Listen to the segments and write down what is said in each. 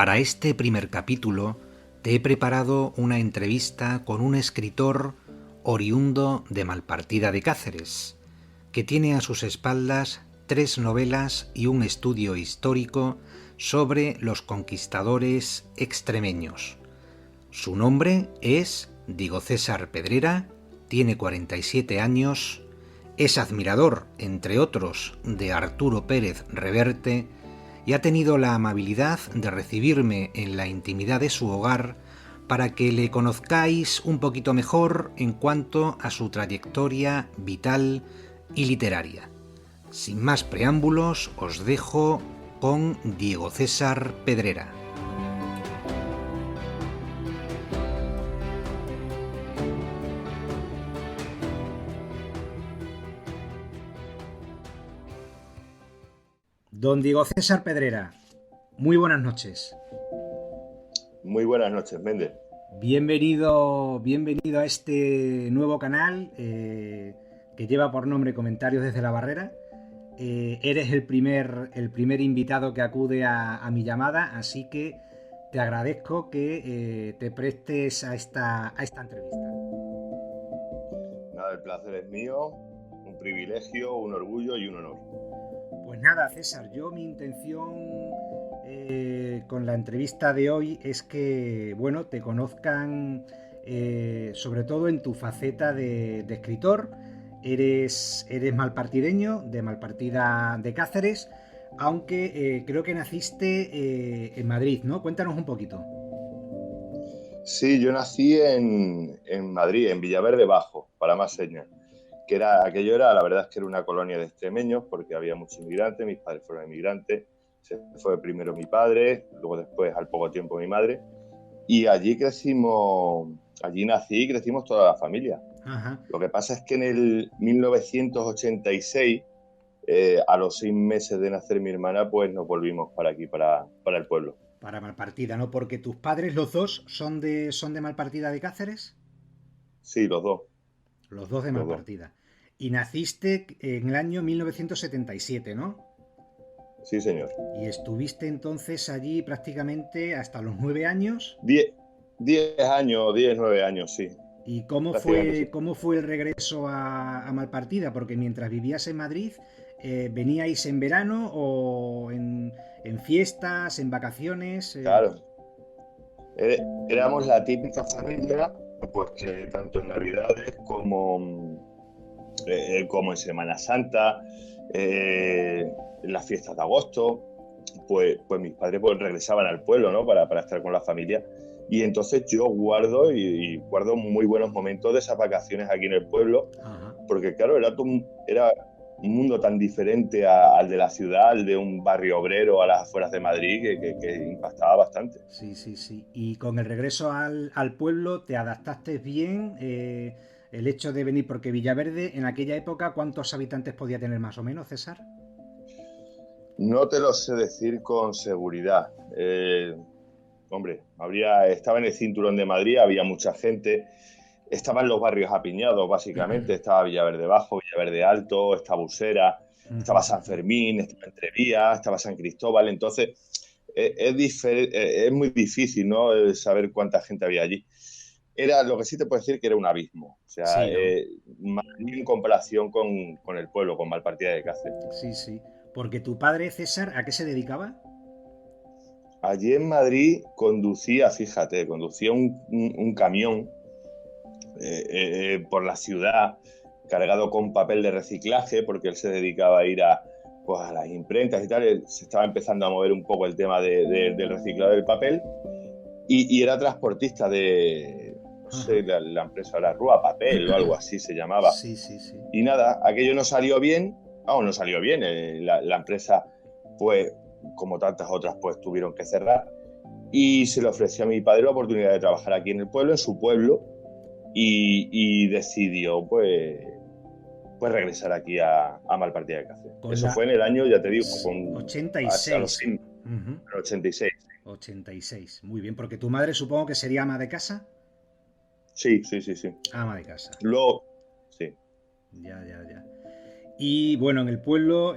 Para este primer capítulo te he preparado una entrevista con un escritor oriundo de Malpartida de Cáceres, que tiene a sus espaldas 3 novelas y un estudio histórico sobre los conquistadores extremeños. Su nombre es Diego César Pedrera, tiene 47 años, es admirador, entre otros, de Arturo Pérez Reverte y ha tenido la amabilidad de recibirme en la intimidad de su hogar para que le conozcáis un poquito mejor en cuanto a su trayectoria vital y literaria. Sin más preámbulos, os dejo con Diego César Pedrera. Don Diego César Pedrera, muy buenas noches. Muy buenas noches, Méndez. Bienvenido a este nuevo canal que lleva por nombre Comentarios desde la Barrera. Eres el primer invitado que acude a mi llamada, así que te agradezco que te prestes a esta entrevista. Nada, el placer es mío, un privilegio, un orgullo y un honor. Pues nada, César, mi intención con la entrevista de hoy es que, bueno, te conozcan sobre todo en tu faceta de escritor. Eres malpartideño, de Malpartida de Cáceres, aunque creo que naciste en Madrid, ¿no? Cuéntanos un poquito. Sí, yo nací en Madrid, en Villaverde Bajo, para más señas. La verdad es que era una colonia de extremeños porque había muchos inmigrantes, mis padres fueron inmigrantes, se fue primero mi padre, luego después al poco tiempo mi madre, y allí nací y crecimos toda la familia. Ajá. Lo que pasa es que en el 1986, a los 6 meses de nacer mi hermana, pues nos volvimos para aquí, para el pueblo. Para Malpartida, ¿no? Porque tus padres, los dos, son de Malpartida de Cáceres. Sí, los dos. Los dos de Los dos. Malpartida. Y naciste en el año 1977, ¿no? Sí, señor. Y estuviste entonces allí prácticamente hasta los 9 años. 9 años, sí. ¿Y Prácticamente sí. cómo fue el regreso a Malpartida? Porque mientras vivías en Madrid, ¿veníais en verano o en fiestas, en vacaciones? Claro. Éramos la típica familia, pues que tanto en Navidades como en Semana Santa, en las fiestas de agosto, pues mis padres pues regresaban al pueblo, ¿no? Para estar con la familia. Y entonces yo guardo muy buenos momentos de esas vacaciones aquí en el pueblo. Ajá. Porque claro, era un mundo tan diferente al de la ciudad, al de un barrio obrero a las afueras de Madrid, que impactaba bastante. Sí, sí, sí. Y con el regreso al pueblo, ¿te adaptaste bien? El hecho de venir, porque Villaverde en aquella época, ¿cuántos habitantes podía tener más o menos, César? No te lo sé decir con seguridad. Hombre, estaba en el cinturón de Madrid, había mucha gente. Estaban los barrios apiñados, básicamente. Estaba Villaverde Bajo, Villaverde Alto, estaba Usera, estaba San Fermín, estaba Entrevías, estaba San Cristóbal. Entonces, es muy difícil, ¿no? Saber cuánta gente había allí. Lo que sí te puedo decir que era un abismo. O sea, Sí, ¿no? Madrid en comparación con el pueblo, con Malpartida de Cáceres. Sí, sí. Porque tu padre, César, ¿a qué se dedicaba? Allí en Madrid conducía un camión por la ciudad cargado con papel de reciclaje porque él se dedicaba a ir pues, a las imprentas y tal. Él se estaba empezando a mover un poco el tema del reciclado del papel y era transportista no sé, la empresa era Rúa Papel o algo así se llamaba. Sí, sí, sí. Y nada, aquello no salió bien, no salió bien. La empresa, pues, como tantas otras, pues tuvieron que cerrar. Y se le ofreció a mi padre la oportunidad de trabajar aquí en el pueblo, en su pueblo, y decidió, pues regresar aquí a Malpartida de Cáceres. Con Eso la fue en el año, ya te digo, a los 86. 86. 86. Muy bien, porque tu madre supongo que sería ama de casa. Sí, sí, sí, sí. Ama de casa. Luego, sí. Ya, ya, ya. Y bueno, en el pueblo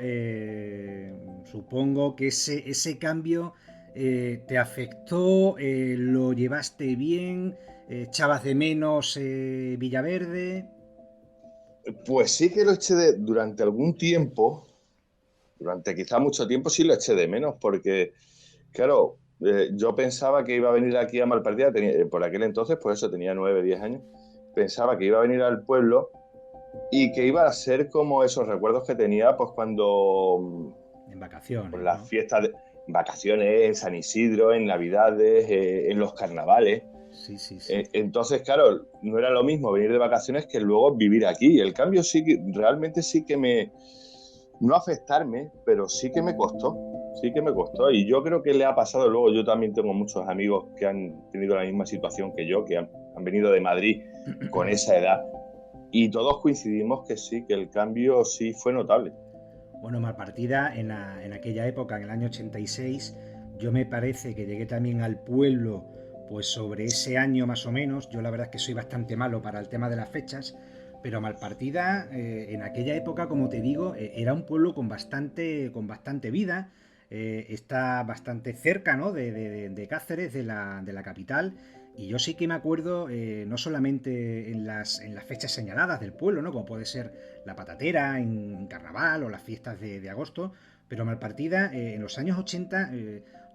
supongo que ese cambio ¿Te afectó? ¿Lo llevaste bien? ¿Echabas de menos Villaverde? Pues sí que lo eché durante algún tiempo, durante quizá mucho tiempo sí lo eché de menos, porque, claro, yo pensaba que iba a venir aquí a Malpartida, por aquel entonces, pues eso, tenía 9, 10 años, pensaba que iba a venir al pueblo y que iba a ser como esos recuerdos que tenía, pues cuando, En pues vacaciones, las ¿no? fiestas, vacaciones, en San Isidro, en Navidades, en los carnavales. Sí, sí, sí. Entonces, claro, no era lo mismo venir de vacaciones que luego vivir aquí. El cambio sí que, realmente sí que no afectarme, pero sí que me costó. Y yo creo que le ha pasado luego, yo también tengo muchos amigos que han tenido la misma situación que yo, que han venido de Madrid con esa edad. Y todos coincidimos que sí, que el cambio sí fue notable. Bueno, Malpartida, en aquella época, en el año 86, yo me parece que llegué también al pueblo, pues sobre ese año más o menos. Yo la verdad es que soy bastante malo para el tema de las fechas, pero Malpartida, en aquella época, como te digo, era un pueblo con bastante vida. Está bastante cerca, ¿no?, de Cáceres, de la capital. Y yo sí que me acuerdo, no solamente en las fechas señaladas del pueblo, ¿no?, como puede ser la patatera en carnaval o las fiestas de agosto, pero Malpartida, en los años 80,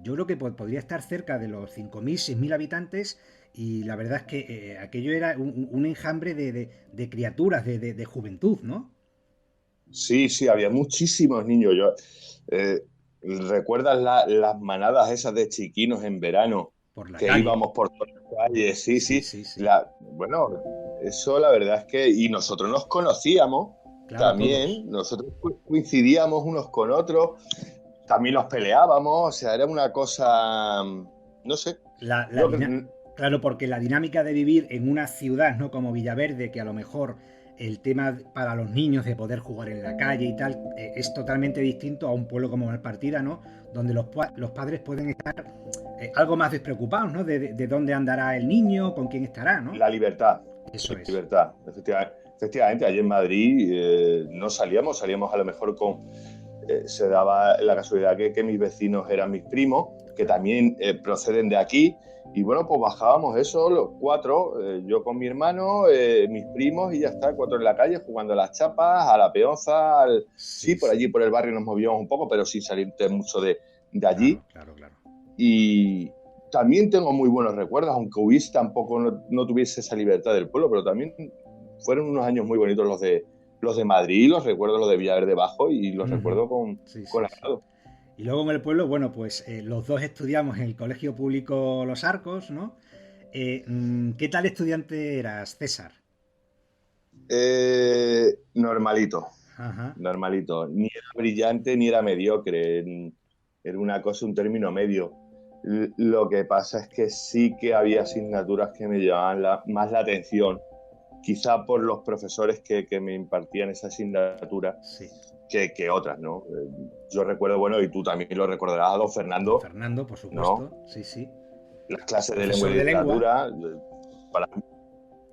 yo creo que podría estar cerca de los 5.000, 6.000 habitantes, y la verdad es que aquello era un enjambre de criaturas, de juventud, ¿no? Sí, sí, había muchísimos niños. Eh, ¿Recuerdas las manadas esas de chiquinos en verano Por la que calle. íbamos por todas las calles? Sí, Sí, sí. sí, sí. Bueno, eso la verdad es que... Y nosotros nos conocíamos Claro, todos. también, nosotros coincidíamos unos con otros, también nos peleábamos, o sea, era una cosa, no sé, La, la yo dina- creo... claro, porque la dinámica de vivir en una ciudad, ¿no?, como Villaverde, que a lo mejor el tema para los niños de poder jugar en la calle y tal, es totalmente distinto a un pueblo como Malpartida, ¿no?, donde los padres pueden estar algo más despreocupados, ¿no?, de dónde andará el niño, con quién estará, ¿no? La libertad, Eso es. libertad, efectivamente. Efectivamente, allí en Madrid no salíamos a lo mejor con... se daba la casualidad que mis vecinos eran mis primos, que Claro. también proceden de aquí, y bueno, pues bajábamos eso, los cuatro, yo con mi hermano, mis primos, y ya está, cuatro en la calle, jugando a las chapas, a la peonza, sí, Sí, por sí. allí, por el barrio nos movíamos un poco, pero sin salir mucho de Claro, allí. claro, claro. Y también tengo muy buenos recuerdos, aunque hubiese tampoco no tuviese esa libertad del pueblo, pero también fueron unos años muy bonitos los de Madrid, los recuerdo los de Villaverde Bajo y los Ujú. recuerdo con, Sí, con sí, sí. agrado. Y luego en el pueblo, bueno, pues los dos estudiamos en el Colegio Público Los Arcos, ¿no? ¿Qué tal estudiante eras, César? Normalito, Ajá. normalito. Ni era brillante ni era mediocre. Era una cosa, un término medio. Lo que pasa es que sí que había asignaturas que me llamaban más la atención, quizá por los profesores que me impartían esa asignatura Sí. que otras, ¿no? Yo recuerdo, bueno, y tú también lo recordarás, a don Don Fernando, Fernando, por ¿no? supuesto. Sí, sí. Las clases de lengua y Profesor de lengua. literatura, para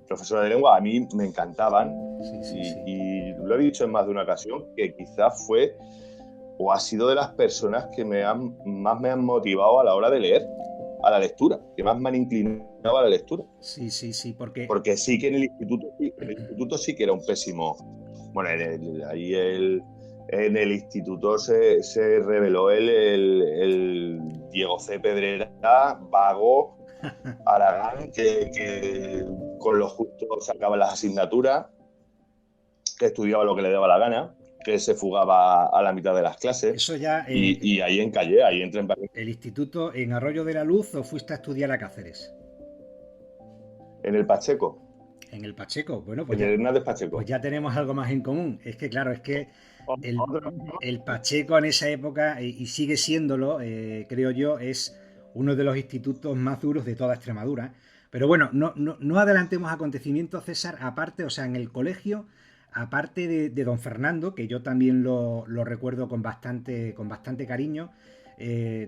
profesores de lengua, a mí me encantaban Sí, sí, y, sí. y lo he dicho en más de una ocasión, que quizás fue o ha sido de las personas que más me han motivado a la hora de leer, a la lectura, que más me han inclinado a la lectura. Sí, sí, sí, porque... Porque sí que en el instituto sí que era un pésimo. Bueno, en el instituto se reveló el Diego C. Pedrera, vago, Aragán, que con lo justo sacaba las asignaturas, que estudiaba lo que le daba la gana, que se fugaba a la mitad de las clases. Eso ya, Y ahí encallé, ahí entré el instituto en Arroyo de la Luz, o fuiste a estudiar a Cáceres. en el Pacheco, En el Pacheco. Bueno, en el Hernández pues Pacheco. ya tenemos algo más en común. Es que, claro, es que el, el Pacheco en esa época, y sigue siéndolo, creo yo, es uno de los institutos más duros de toda Extremadura. Pero bueno, no adelantemos acontecimientos, César, aparte, o sea, en el colegio, aparte de don Fernando, que yo también lo recuerdo con bastante cariño,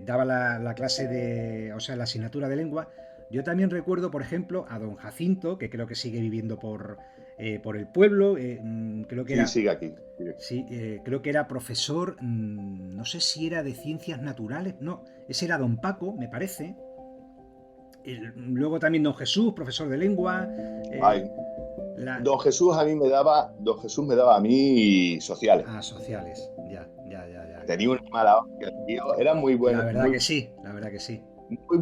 daba la clase o sea, la asignatura de lengua. Yo también recuerdo, por ejemplo, a don Jacinto, que creo que sigue viviendo por el pueblo, creo que Sí, era... sigue aquí. Sí, creo que era profesor, no sé si era de ciencias naturales, no, ese era don Paco, me parece. Luego también don Jesús, profesor de lengua. eh, Ay, la... Don Jesús me daba a mí sociales. Ah, sociales, ya, ya, ya, ya, ya. Tenía una mala hostia, tío. Era muy La bueno, verdad que sí, la verdad que sí. muy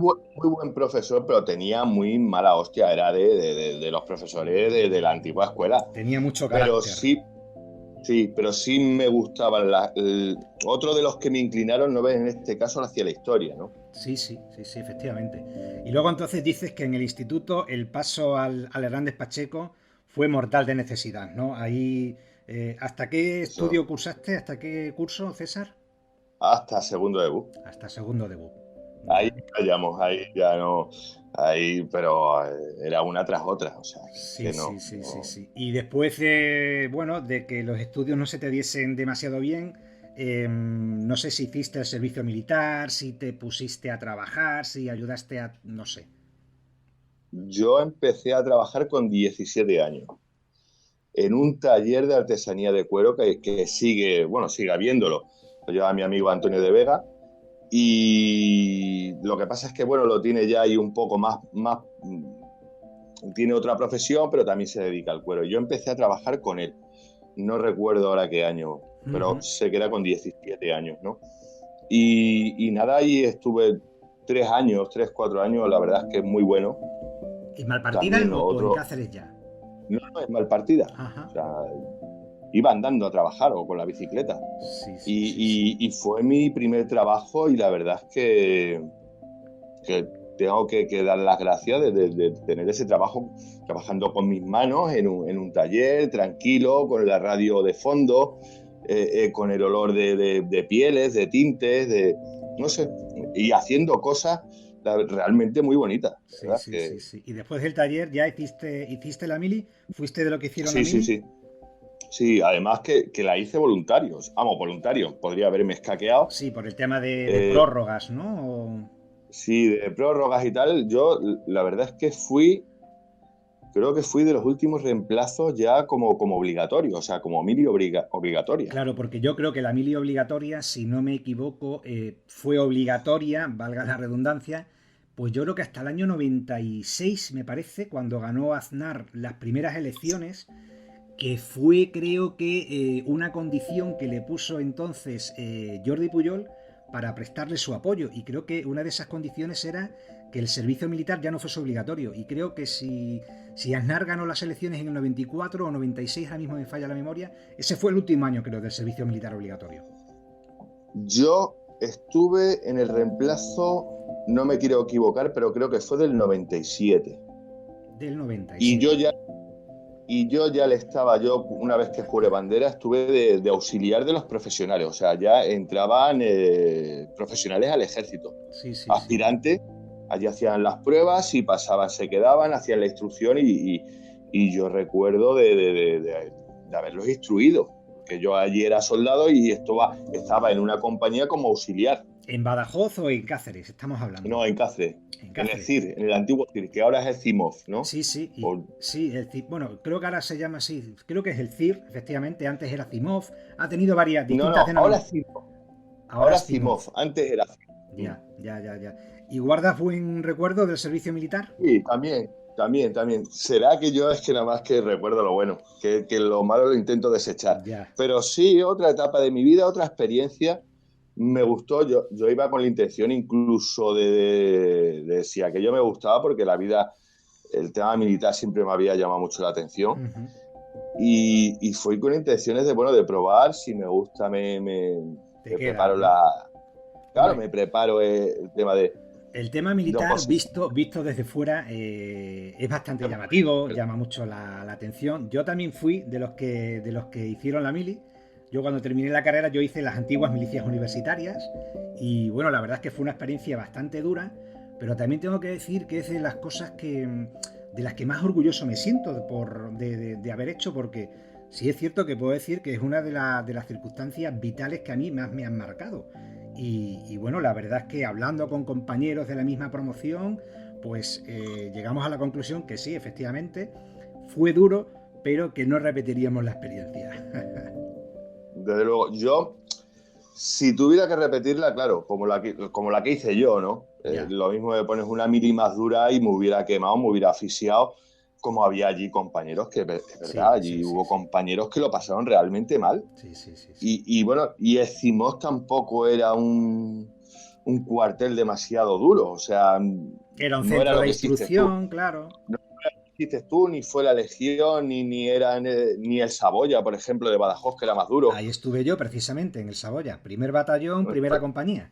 buen profesor, pero tenía muy mala hostia. Era de los profesores de la antigua escuela. Tenía mucho Pero carácter. sí, pero sí me gustaban. Otro de los que me inclinaron, no ves, en este caso hacia la historia, ¿no? Sí, sí, sí, sí, efectivamente. Y luego entonces dices que en el instituto el paso al Hernández Pacheco fue mortal de necesidad, ¿no? Ahí, ¿hasta qué Eso. estudio cursaste? ¿Hasta qué curso, César? Hasta segundo debut. Hasta segundo debut. Ahí Ya. callamos, ahí ya no. Ahí, pero era una tras otra, o sea, Sí, que sí, no. sí, sí, No. sí. Y después de, bueno, de que los estudios no se te diesen demasiado bien, no sé si hiciste el servicio militar, si te pusiste a trabajar, si ayudaste a, no sé. Yo empecé a trabajar con 17 años en un taller de artesanía de cuero que sigue, bueno, sigue habiéndolo. Lo lleva mi amigo Antonio de Vega y lo que pasa es que, bueno, lo tiene ya ahí un poco más tiene otra profesión, pero también se dedica al cuero. Yo empecé a trabajar con él. No recuerdo ahora qué año, pero Ujú. sé que era con 17 años, ¿no? Y nada, ahí estuve 3 años, 4 años, la verdad es que es muy bueno. ¿En Malpartida También o en otro, Cáceres ya? no es mal partida. Ajá. O sea, iba andando a trabajar o con la bicicleta. Sí, sí, sí, sí. Y fue mi primer trabajo y la verdad es que tengo que dar las gracias de tener ese trabajo trabajando con mis manos en un taller, tranquilo, con la radio de fondo, con el olor de pieles, de tintes, no sé, y haciendo cosas realmente muy bonitas. Sí, ¿Verdad? sí, sí, sí. Y después del taller ya hiciste la mili, ¿fuiste de lo que hicieron la Sí, sí, mili? sí. Sí, además que la hice voluntarios. Vamos, voluntarios. Podría haberme escaqueado. Sí, por el tema de Eh, prórrogas, ¿no? sí, de prórrogas y tal. Yo, la verdad es que creo que fui de los últimos reemplazos ya como obligatorio, o sea, como mili obligatoria. Claro, porque yo creo que la mili obligatoria, si no me equivoco, fue obligatoria, valga la redundancia, pues yo creo que hasta el año 96, me parece, cuando ganó Aznar las primeras elecciones, que fue creo que una condición que le puso entonces Jordi Puyol para prestarle su apoyo. Y creo que una de esas condiciones era que el servicio militar ya no fuese obligatorio. Y creo que si Aznar ganó las elecciones en el 94 o 96, ahora mismo me falla la memoria, ese fue el último año creo del servicio militar obligatorio. Yo estuve en el reemplazo, no me quiero equivocar, pero creo que fue del 97. Del Y yo 97. ya, y yo le estaba, yo una vez que juré bandera, estuve de auxiliar de los profesionales, o sea, ya entraban profesionales al ejército, Sí, sí, sí. aspirantes, allí hacían las pruebas y pasaban, se quedaban, hacían la instrucción y yo recuerdo de haberlos instruido, que yo allí era soldado y estaba en una compañía como auxiliar. ¿En Badajoz o en Cáceres estamos hablando? No, en Cáceres, En en el Cáceres. CIR, en el antiguo CIR, que ahora es el CIMOF, ¿no? Sí, sí, O- sí, bueno, creo que ahora se llama así, creo que es el CIR, efectivamente, antes era CIMOV, ha tenido varias no, distintas ahora denominaciones, es CIMOF, ahora ahora es es CIMOV, CIMOF, antes era CIMOF. ya, ya, ya, ya. ¿Y guardas buen recuerdo del servicio militar? Sí, también. Será que yo es que nada más que recuerdo lo bueno, que lo malo lo intento desechar. Ya, Pero sí, otra etapa de mi vida, otra experiencia, me gustó. Yo iba con la intención incluso de si aquello me gustaba, porque la vida, el tema militar siempre me había llamado mucho la atención. ujú, Y fui con intenciones bueno, de probar, si me gusta, te me quedas, preparo ¿no? claro, Hombre, me preparo el tema el tema de militar oposición. visto desde fuera es bastante llamativo, llama mucho la atención. Yo también fui de los que hicieron la mili. Yo cuando terminé la carrera yo hice las antiguas milicias universitarias y bueno, la verdad es que fue una experiencia bastante dura, pero también tengo que decir que es de las cosas de las que más orgulloso me siento de haber hecho, porque sí es cierto que puedo decir que es una de las circunstancias vitales que a mí más me han marcado. Y bueno, la verdad es que hablando con compañeros de la misma promoción, pues llegamos a la conclusión que sí, efectivamente, fue duro, pero que no repetiríamos la experiencia. Desde luego, yo, si tuviera que repetirla, claro, como la que hice yo, ¿no? Ya. Lo mismo me pones una mili más dura y me hubiera quemado, me hubiera asfixiado, como había allí compañeros, que es verdad, Sí, sí, allí sí, hubo sí. compañeros que lo pasaron realmente mal. Sí, sí, sí, sí. Y bueno, y Ecimos tampoco era un cuartel demasiado duro, o sea, Era un no era centro lo de que hiciste tú. instrucción, claro. No hiciste tú, ni fue la Legión, ni era ni el Saboya, por ejemplo, de Badajoz, que era más duro. Ahí estuve yo precisamente, en el Saboya. Primer batallón, primera Pues, compañía.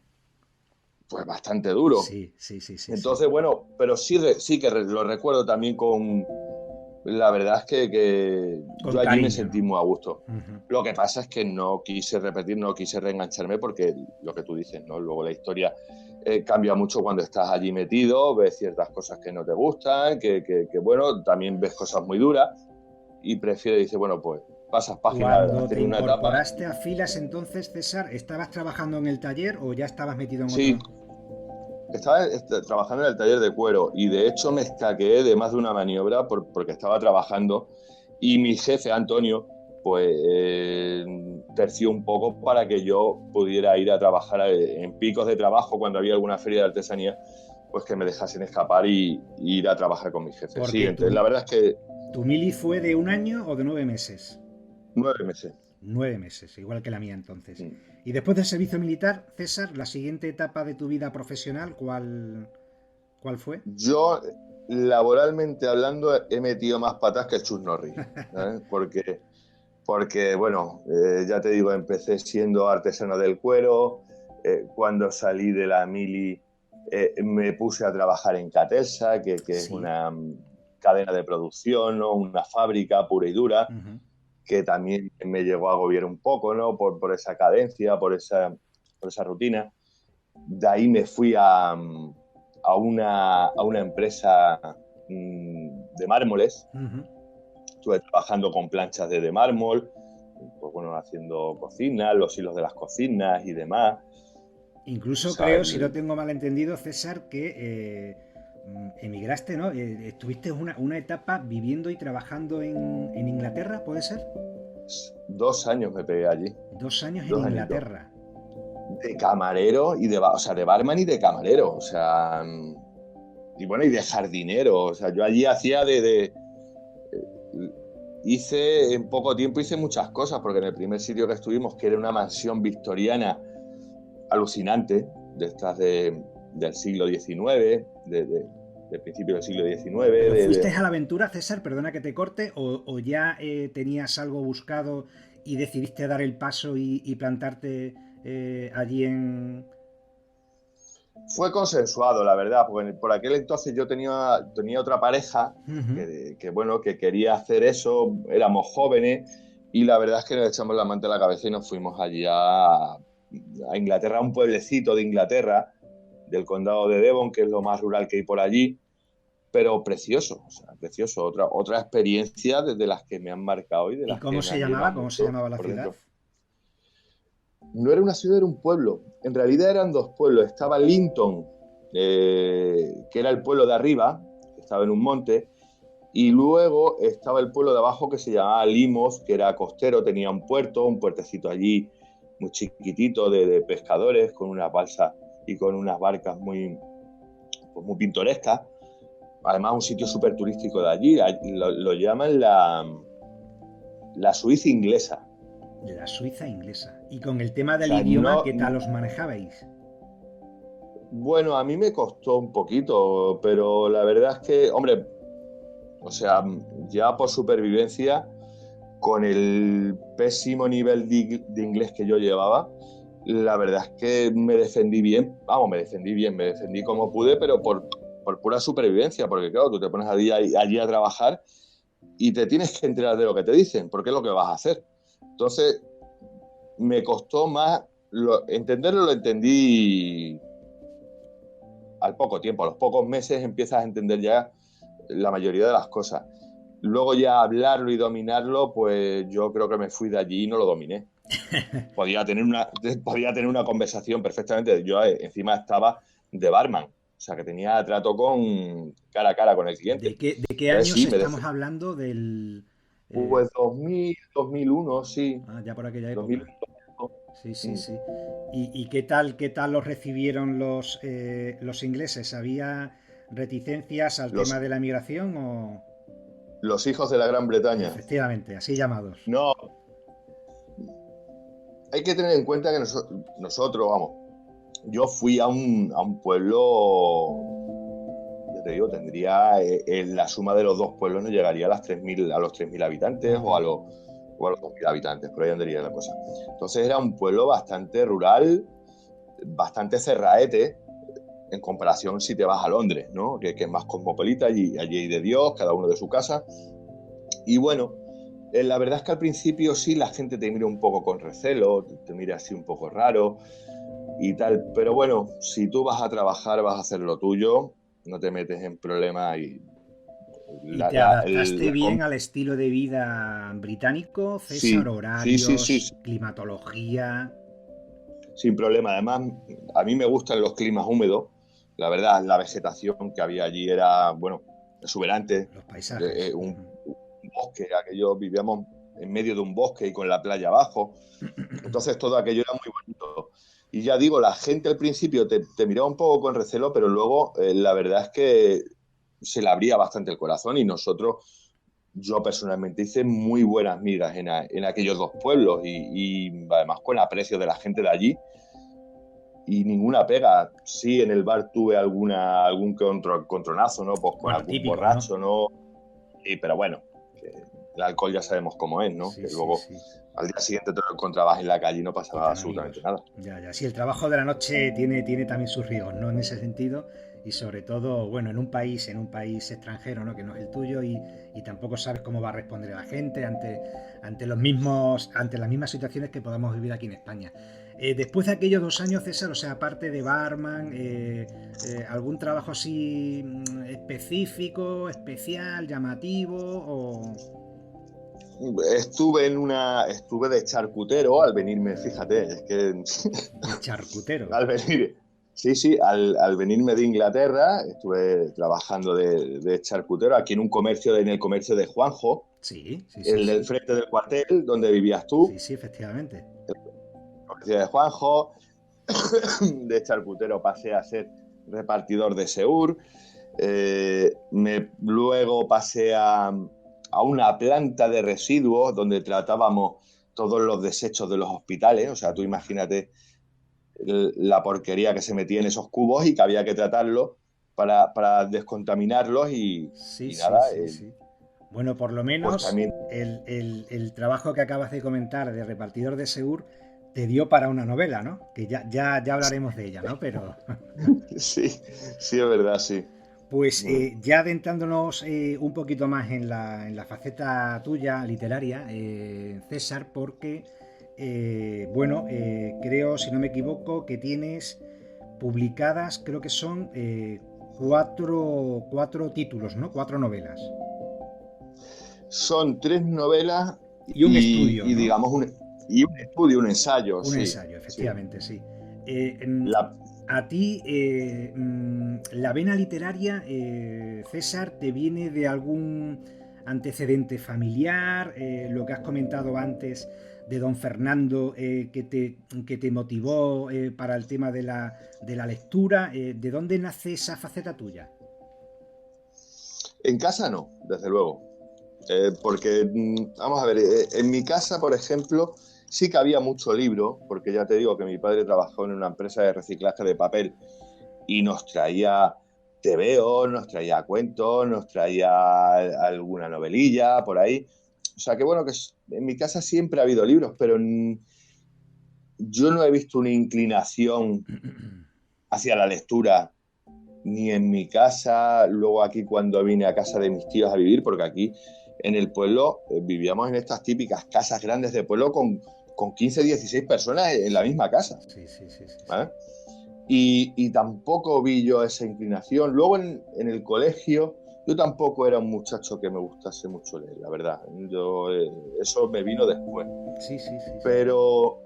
pues bastante duro. Sí, sí, sí, sí, sí. Entonces, bueno, pero sí, sí que lo recuerdo también con... La verdad es que Con yo allí me cariño, sentí ¿no? muy a gusto. Ujú. Lo que pasa es que no quise repetir, no quise reengancharme porque lo que tú dices, ¿no? Luego la historia cambia mucho cuando estás allí metido, ves ciertas cosas que no te gustan, bueno, también ves cosas muy duras y prefieres, dices, bueno, pues pasas página, has Cuando te tenido una etapa. incorporaste a filas entonces, César, ¿estabas trabajando en el taller o ya estabas metido en Sí, otro? estaba trabajando en el taller de cuero y de hecho me escaqué de más de una maniobra porque estaba trabajando y mi jefe, Antonio, pues terció un poco para que yo pudiera ir a trabajar en picos de trabajo cuando había alguna feria de artesanía, pues que me dejasen escapar y ir a trabajar con mi jefe. Sí, Porque entonces la verdad es que tu mili fue de 1 año o de 9 meses. 9 meses. 9 meses, igual que la mía entonces. Mm. Y después del servicio militar, César, la siguiente etapa de tu vida profesional, ¿cuál fue? Yo, laboralmente hablando, he metido más patas que Chuck Norris, ¿sabes? Porque, bueno, ya te digo, empecé siendo artesano del cuero, cuando salí de la mili me puse a trabajar en Catelsa, que es Sí. una cadena de producción, ¿no? Una fábrica pura y dura, Ujú. que también me llegó a agobiar un poco, ¿no? Por esa cadencia, por esa rutina. De ahí me fui a una empresa de mármoles. Ujú. Estuve trabajando con planchas de mármol, pues bueno, haciendo cocinas, los hilos de las cocinas y demás. O Incluso sea, creo, si no tengo mal entendido, César, que emigraste, ¿no? Estuviste una etapa viviendo y trabajando en Inglaterra, ¿puede ser? 2 años me pegué allí, 2 años en 2 añitos. Inglaterra. De camarero o sea, de barman y de camarero, o sea, y bueno, y de jardinero, o sea, yo allí hacía hice, en poco tiempo hice muchas cosas, porque en el primer sitio que estuvimos, que era una mansión victoriana alucinante, de estas del siglo XIX, del principio del siglo XIX, ¿Pero fuiste a la aventura, César? Perdona que te corte, o ya tenías algo buscado y decidiste dar el paso y plantarte allí en... Fue consensuado, la verdad, porque por aquel entonces yo tenía otra pareja Ujú. bueno, que quería hacer eso, éramos jóvenes y la verdad es que nos echamos la manta a la cabeza y nos fuimos allí a Inglaterra, a un pueblecito de Inglaterra, del condado de Devon, que es lo más rural que hay por allí, pero precioso, o sea, precioso, otra experiencia desde las que me han marcado y de ¿Y las cómo que me se han llamaba? llenado ¿Cómo se mucho llamaba la por ciudad? dentro. No era una ciudad, era un pueblo. En realidad eran dos pueblos. Estaba Linton, que era el pueblo de arriba, que estaba en un monte, y luego estaba el pueblo de abajo que se llamaba Limos, que era costero, tenía un puertecito allí muy chiquitito de pescadores, con una balsa y con unas barcas pues muy pintorescas. Además, un sitio súper turístico de allí, lo llaman la Suiza inglesa. La Suiza inglesa. Y con el tema O del sea, idioma, no, ¿qué tal os manejabais? bueno, a mí me costó un poquito, pero la verdad es que, hombre, o sea, ya por supervivencia, con el pésimo nivel de inglés que yo llevaba, la verdad es que me defendí bien, vamos, me defendí como pude, pero por pura supervivencia, porque claro, tú te pones allí a trabajar y te tienes que enterar de lo que te dicen, porque es lo que vas a hacer. Entonces, me costó más, entenderlo lo entendí al poco tiempo, a los pocos meses empiezas a entender ya la mayoría de las cosas. Luego ya hablarlo y dominarlo, pues yo creo que me fui de allí y no lo dominé. Podía tener una conversación perfectamente. Yo encima estaba de barman, o sea que tenía trato cara a cara con el cliente. ¿De qué Entonces años sí, estamos hablando Pues 2000, 2001, sí. Ya por aquella época. 2001. Sí, sí, Mm. sí. ¿Y qué tal los recibieron los ingleses? ¿Había reticencias al tema Los, de la migración o...? los hijos de la Gran Bretaña. Efectivamente, así llamados. No, hay que tener en cuenta que nosotros, vamos, yo fui a un pueblo, ya te digo, tendría, en la suma de los dos pueblos no llegaría a las 3.000, a los 3.000 habitantes o a los 2.000 habitantes, por ahí andaría la cosa. Entonces era un pueblo bastante rural, bastante cerraete, en comparación si te vas a Londres, ¿no? Que es más cosmopolita, allí hay de Dios, cada uno de su casa. Y bueno, la verdad es que al principio sí la gente te mira un poco con recelo, te mira así un poco raro y tal, pero bueno, si tú vas a trabajar, vas a hacer lo tuyo, no te metes en problemas y ¿Y la, te la, adaptaste la bien al estilo de vida británico, César? sí, sí, sí, sí, Horarios, climatología, sin problema. Además, a mí me gustan los climas húmedos. La verdad, la vegetación que había allí era, bueno, exuberante. los paisajes. Un bosque, aquello, vivíamos en medio de un bosque y con la playa abajo. Entonces todo aquello era muy bonito. Y ya digo, la gente al principio te miraba un poco con recelo, pero luego la verdad es que se le abría bastante el corazón y nosotros, yo personalmente hice muy buenas migas en aquellos dos pueblos y además con aprecio de la gente de allí y ninguna pega. Sí, en el bar tuve algún contronazo, ¿no? Pues con Bueno, algún típico, ¿no? borracho, ¿no? Sí, pero bueno, el alcohol ya sabemos cómo es, ¿no? Sí, Que sí, luego sí. al día siguiente te lo encontrabas en la calle y no Y pasaba tan absolutamente amigos. nada. Ya, ya. Sí, el trabajo de la noche tiene también sus riesgos, ¿no? En ese sentido. Y sobre todo, bueno, en un país extranjero, ¿no? Que no es el tuyo y tampoco sabes cómo va a responder la gente ante las mismas situaciones que podamos vivir aquí en España. Después de aquellos 2 años, César, o sea, aparte de barman, ¿algún trabajo así específico, especial, llamativo o Estuve de charcutero al venirme, fíjate, es que de charcutero? al venir, sí, sí, al venirme de Inglaterra, estuve trabajando de charcutero aquí en el comercio de Juanjo, Sí, sí, sí, el del sí. frente del cuartel donde vivías Sí, tú, sí, efectivamente. el comercio de Juanjo, de charcutero pasé a ser repartidor de Seur, luego pasé a una planta de residuos donde tratábamos todos los desechos de los hospitales. O sea, tú imagínate la porquería que se metía en esos cubos y que había que tratarlo para descontaminarlos Sí, y sí, nada, sí, sí. Bueno, por lo pues menos también, el trabajo que acabas de comentar de repartidor de Segur te dio para una novela, ¿no? Que ya hablaremos de ella, ¿no? Pero sí, sí, es verdad, sí. pues Bueno, ya adentrándonos un poquito más en la faceta tuya literaria, César, porque, bueno, creo, si no me equivoco, que tienes publicadas, creo que son cuatro títulos, ¿no? Cuatro novelas. son tres novelas Y un estudio, y ¿no? digamos y un estudio, un ensayo, Un sí, ensayo, sí. efectivamente, sí. Eh, em, La, a ti, la vena literaria, César, ¿te viene de algún antecedente familiar? Lo que has comentado antes de don Fernando, que te motivó para el tema de la lectura. ¿De dónde nace esa faceta tuya? en casa no, desde luego. Porque, vamos a ver, en mi casa, por ejemplo, sí que había mucho libro, porque ya te digo que mi padre trabajó en una empresa de reciclaje de papel y nos traía tebeos, nos traía cuentos, nos traía alguna novelilla por ahí. O sea que bueno, que en mi casa siempre ha habido libros, pero yo no he visto una inclinación hacia la lectura ni en mi casa, luego aquí cuando vine a casa de mis tíos a vivir, porque aquí en el pueblo vivíamos en estas típicas casas grandes de pueblo con 15, 16 personas en la misma casa. Sí, sí, sí, sí, sí. ¿Vale? Y tampoco vi yo esa inclinación. Luego en el colegio, yo tampoco era un muchacho que me gustase mucho leer, la verdad. Eso me vino después. Sí, sí, sí, sí. Pero,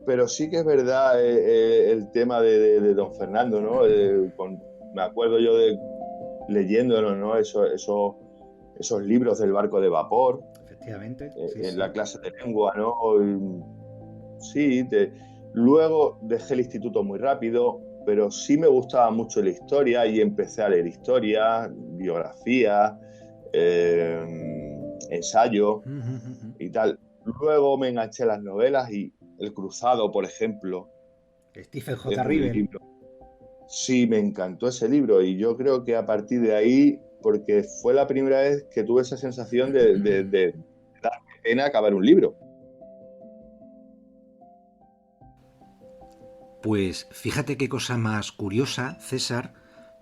pero sí que es verdad el tema de don Fernando, ¿no? Me acuerdo yo de leyéndonos, ¿no? Esos libros del barco de vapor, efectivamente. Sí, en sí. la clase de lengua, ¿no? Sí, luego dejé el instituto muy rápido, pero sí me gustaba mucho la historia y empecé a leer historia, biografía, ensayo y tal. Luego me enganché a las novelas y El Cruzado, por ejemplo, Stephen es J. un Rivel. libro. Sí, me encantó ese libro y yo creo que a partir de ahí, porque fue la primera vez que tuve esa sensación de darme pena acabar un libro. Pues fíjate qué cosa más curiosa, César,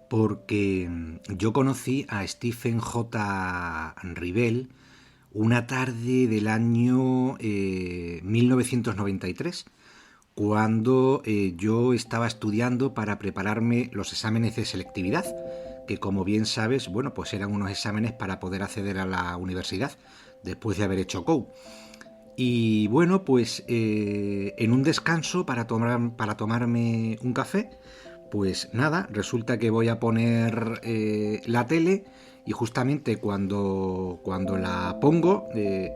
porque yo conocí a Stephen J. Rivel una tarde del año 1993, cuando yo estaba estudiando para prepararme los exámenes de selectividad, que como bien sabes, bueno, pues eran unos exámenes para poder acceder a la universidad después de haber hecho COU. Y bueno, pues en un descanso para tomarme un café, pues nada, resulta que voy a poner la tele y justamente cuando la pongo,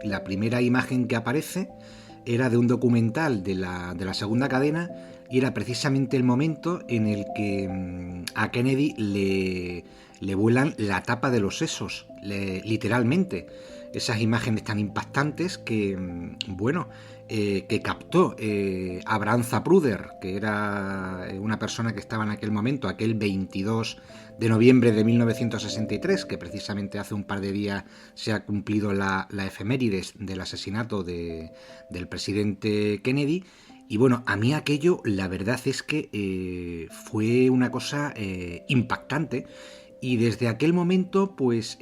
la primera imagen que aparece era de un documental de la segunda cadena y era precisamente el momento en el que a Kennedy le vuelan la tapa de los sesos, literalmente. Esas imágenes tan impactantes que, bueno, que captó Abraham Zapruder, que era una persona que estaba en aquel momento, aquel 22 de noviembre de 1963, que precisamente hace un par de días se ha cumplido la efemérides del asesinato del presidente Kennedy. Y bueno, a mí aquello, la verdad es que fue una cosa impactante. Y desde aquel momento, pues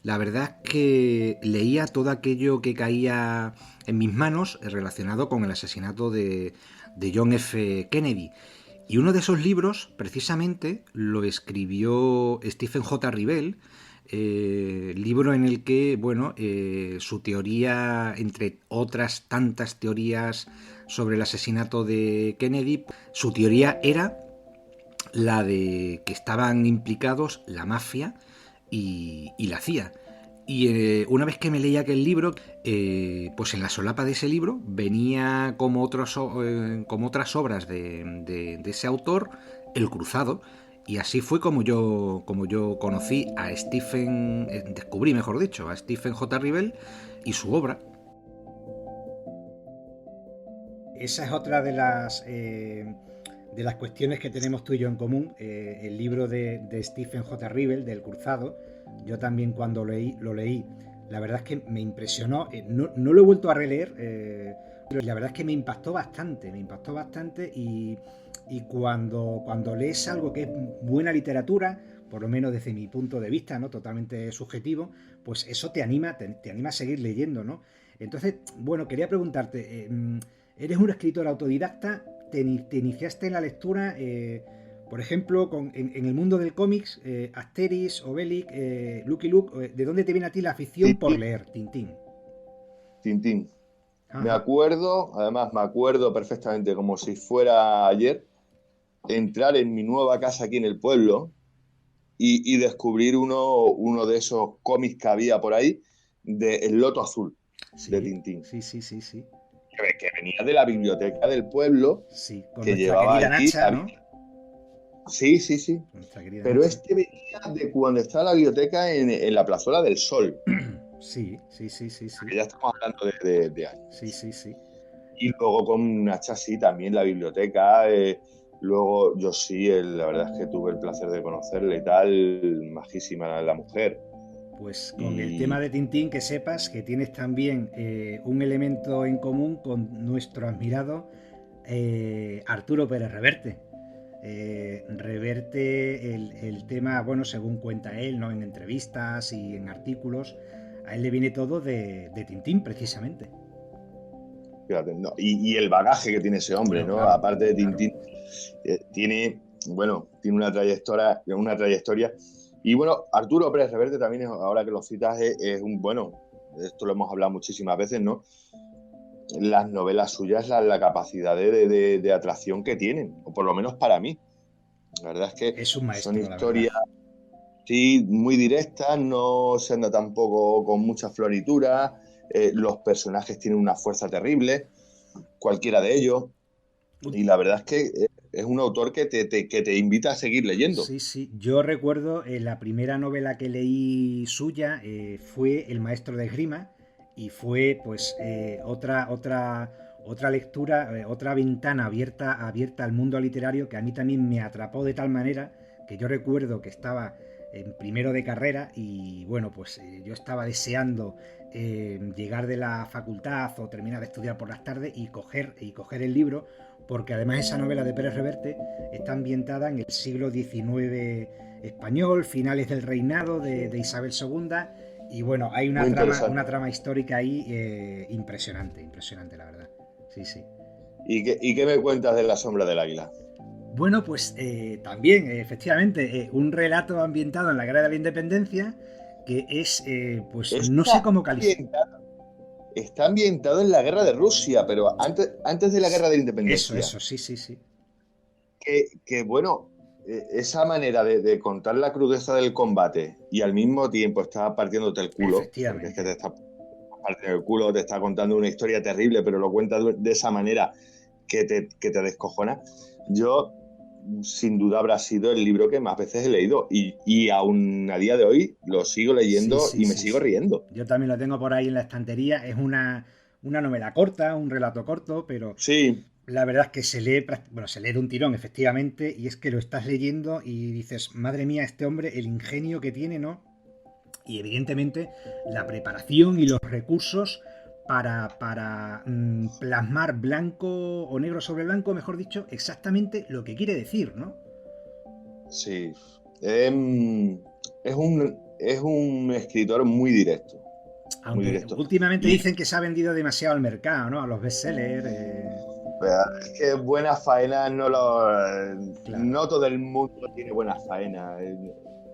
la verdad es que leía todo aquello que caía en mis manos relacionado con el asesinato de John F. Kennedy. Y uno de esos libros, precisamente, lo escribió Stephen J. Rivel, libro en el que, bueno, su teoría, entre otras tantas teorías sobre el asesinato de Kennedy, su teoría era la de que estaban implicados la mafia y la CIA. Y una vez que me leí aquel libro, pues en la solapa de ese libro venía como otras obras de ese autor, El Cruzado. Y así fue como yo conocí a Stephen, descubrí mejor dicho, a Stephen J. Rivel y su obra. Esa es otra de las cuestiones que tenemos tú y yo en común. El libro de Stephen J. Rivel, del Cruzado, yo también cuando lo leí, la verdad es que me impresionó. No lo he vuelto a releer, pero la verdad es que me impactó bastante y cuando lees algo que es buena literatura, por lo menos desde mi punto de vista, ¿no? Totalmente subjetivo, pues eso te anima a seguir leyendo, ¿no? Entonces, bueno, quería preguntarte, ¿eres un escritor autodidacta? ¿Te iniciaste en la lectura, por ejemplo, en el mundo del cómics, Asterix, Obelix, Lucky Luke? ¿De dónde te viene a ti la afición por Tintín, leer Tintín? Tintín. Me Ajá. acuerdo, además me acuerdo perfectamente como si fuera ayer, entrar en mi nueva casa aquí en el pueblo y descubrir uno de esos cómics que había por ahí de El Loto Azul de Sí, Tintín, sí, sí, sí, sí. que venía de la biblioteca del pueblo, Sí, con que nuestra llevaba querida allí Nacha, ¿no? Sí, sí, sí. Con nuestra querida Pero Nacha. este venía de cuando estaba la biblioteca en la Plazuela del Sol, Sí, sí, sí, sí, sí. que ya estamos hablando de Sí, años. sí, sí. Y luego con Nacha sí, también la biblioteca. Luego yo sí, la verdad es que tuve el placer de conocerle y tal, majísima la mujer. Pues con el tema Y de Tintín, que sepas que tienes también un elemento en común con nuestro admirado Arturo Pérez Reverte. Reverte el tema, bueno, según cuenta él, ¿no? En entrevistas y en artículos, a él le viene todo de Tintín, precisamente. fíjate, no, y el bagaje que tiene ese hombre, Bueno, ¿no? claro, Aparte de claro. Tintín, tiene, bueno, tiene una trayectoria. Y bueno, Arturo Pérez Reverte también, ahora que lo citas, es un, bueno, esto lo hemos hablado muchísimas veces, ¿no? Las novelas suyas, la capacidad de atracción que tienen, o por lo menos para mí. La verdad es que Es un son maestro, la verdad. historias, Sí, muy directa, no se anda tampoco con mucha floritura, los personajes tienen una fuerza terrible, cualquiera de ellos, y la verdad es que es un autor que te invita a seguir leyendo. Sí, sí. Yo recuerdo la primera novela que leí suya fue El maestro de esgrima y fue pues otra lectura, otra ventana abierta al mundo literario que a mí también me atrapó de tal manera que yo recuerdo que estaba en primero de carrera y bueno, pues yo estaba deseando llegar de la facultad o terminar de estudiar por las tardes y coger el libro porque además esa novela de Pérez Reverte está ambientada en el siglo XIX español, finales del reinado de Isabel segunda y bueno, hay Muy una interesante. trama histórica ahí impresionante, la verdad. Sí, sí. Y qué me cuentas de La sombra del águila? Bueno, pues también, efectivamente, un relato ambientado en la Guerra de la Independencia que es, pues no sé Está cómo calificar. ambientado, está ambientado en la guerra de Rusia, pero antes de la guerra de la independencia. Eso, sí, sí, sí. Bueno, esa manera de contar la crudeza del combate y al mismo tiempo está partiéndote el culo, porque es que te Efectivamente. está partiendo el culo, te está contando una historia terrible, pero lo cuenta de esa manera que te descojona. Yo, sin duda, habrá sido el libro que más veces he leído y aún a día de hoy lo sigo Sí, leyendo sí, y me sí, sigo sí. riendo. Yo también lo tengo por ahí en la estantería. Es una novela corta, un relato corto, pero Sí, la verdad es que bueno, se lee de un tirón, efectivamente, y es que lo estás leyendo y dices, madre mía, este hombre, el ingenio que tiene, ¿no? Y evidentemente la preparación y los recursos para plasmar blanco o negro sobre blanco, mejor dicho, exactamente lo que quiere decir, ¿no? sí. Es un escritor muy directo, muy Aunque directo. últimamente Y dicen que se ha vendido demasiado al mercado, ¿no? A los bestsellers. es que buena faena Claro. no todo el mundo tiene buena faena.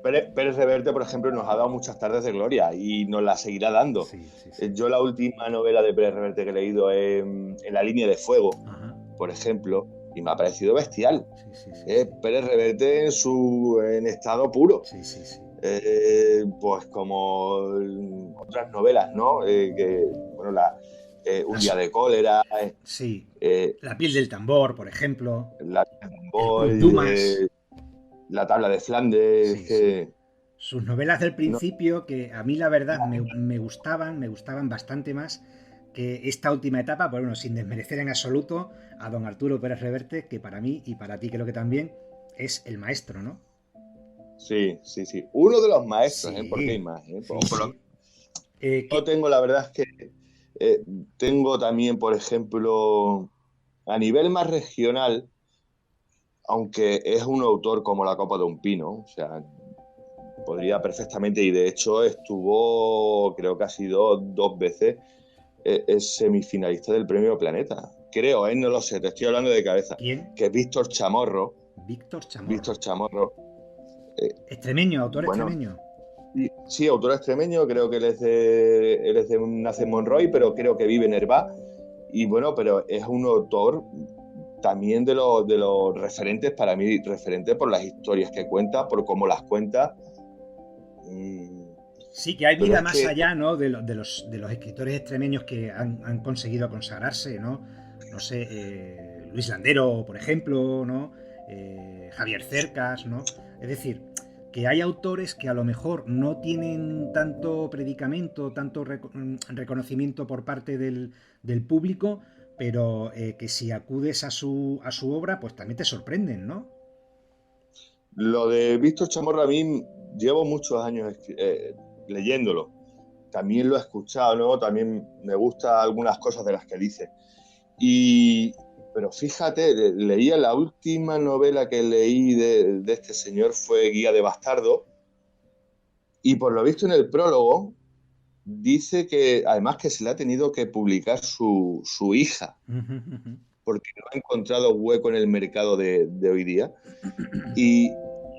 Pérez Reverte, por ejemplo, nos ha dado muchas tardes de gloria y nos la seguirá dando. Sí, sí, sí. Yo la última novela de Pérez Reverte que he leído es En la línea de fuego, Ajá. por ejemplo, y me ha parecido bestial. Sí, sí, sí, sí. Pérez Reverte en estado puro. Sí, sí, sí. Pues como otras novelas, ¿no? Bueno, Un día Las, de cólera, sí. eh, La piel del tambor, por ejemplo. La El Club Boy, Dumas. La tabla de Flandes, Sí, sí. que Sus novelas del no, principio, que a mí la verdad me gustaban bastante más que esta última etapa, pues bueno, sin desmerecer en absoluto a don Arturo Pérez Reverte, que para mí y para ti creo que también es el maestro, ¿no? sí, sí, sí. Uno de los maestros, ¿eh? Porque hay Sí, más, ¿eh? sí, sí. Yo Que, tengo, la verdad es que tengo también, por ejemplo, a nivel más regional, aunque es un autor como la copa de un pino, o sea, podría perfectamente, y de hecho estuvo, creo que ha sido 2 veces, es semifinalista del Premio Planeta. Creo, no lo sé, te estoy hablando de cabeza, ¿Quién? que es Víctor Chamorro. Víctor Chamorro. Víctor Chamorro, eh, Extremeño, autor bueno, extremeño. sí, sí, autor extremeño, creo que él es de nace en Monroy, pero creo que vive en Hervá. Y bueno, pero es un autor también de los referentes, para mí, referente por las historias que cuenta, por cómo las cuenta. Mm, Sí, que hay Pero vida es más que allá, ¿no? De los escritores extremeños que han conseguido consagrarse, ¿no? No sé, Luis Landero, por ejemplo, ¿no? Javier Cercas, ¿no? Es decir, que hay autores que a lo mejor no tienen tanto predicamento, tanto reconocimiento por parte del público, pero que si acudes a su obra, pues también te sorprenden, ¿no? lo de Víctor Chamorro a mí llevo muchos años leyéndolo. También lo he escuchado, ¿no? También me gustan algunas cosas de las que dice. Y, pero fíjate, leía la última novela que leí de este señor fue Guía de Bastardo, y por lo visto en el prólogo dice que además que se le ha tenido que publicar su hija, porque no ha encontrado hueco en el mercado de hoy día, y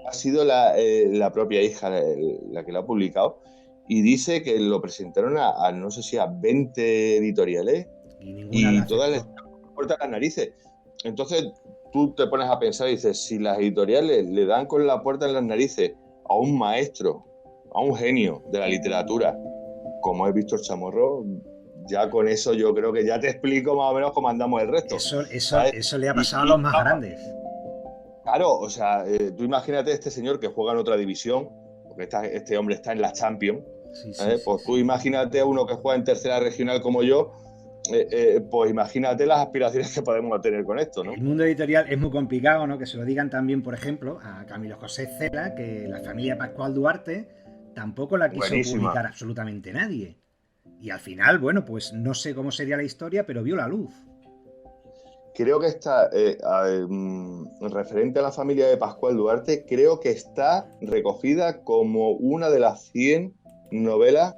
ha sido la propia hija la que lo ha publicado, y dice que lo presentaron no sé si a 20 editoriales, Y ninguna la y todas les aceptó. cortan las narices. Entonces tú te pones a pensar y dices, si las editoriales le dan con la puerta en las narices a un maestro, a un genio de la literatura, como es Víctor Chamorro, ya con eso yo creo que ya te explico más o menos cómo andamos el resto. Eso le ha pasado a los más grandes. Claro, o sea, tú imagínate este señor que juega en otra división, porque este hombre está en la Champions, pues tú imagínate a uno que juega en tercera regional como yo, pues imagínate las aspiraciones que podemos tener con esto, ¿no? El mundo editorial es muy complicado, ¿no? Que se lo digan también, por ejemplo, a Camilo José Cela, que la familia Pascual Duarte tampoco la quiso publicar absolutamente nadie. Y al final, bueno, pues no sé cómo sería la historia, pero vio la luz. Creo que está, referente a la familia de Pascual Duarte, creo que está recogida como una de las 100 novelas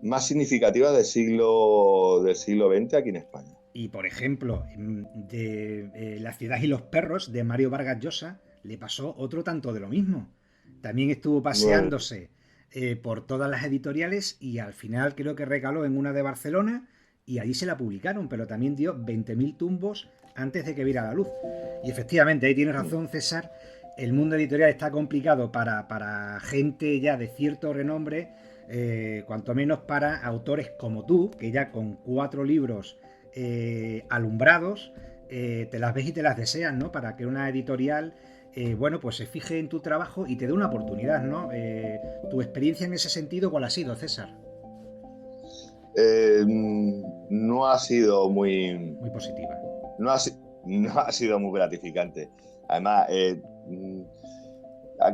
más significativas del siglo XX aquí en España. Y, por ejemplo, de La ciudad y los perros, de Mario Vargas Llosa, le pasó otro tanto de lo mismo. También estuvo paseándose por todas las editoriales y al final creo que recaló en una de Barcelona y allí se la publicaron, pero también dio 20.000 tumbos antes de que viera la luz. Y efectivamente, ahí tienes razón, César, el mundo editorial está complicado para gente ya de cierto renombre, cuanto menos para autores como tú, que ya con 4 libros alumbrados, te las ves y te las deseas, ¿no? Para que una editorial, bueno, pues se fije en tu trabajo y te dé una oportunidad, ¿no? Tu experiencia en ese sentido, ¿cuál ha sido, César? No ha sido muy positiva. No ha sido muy gratificante. Además,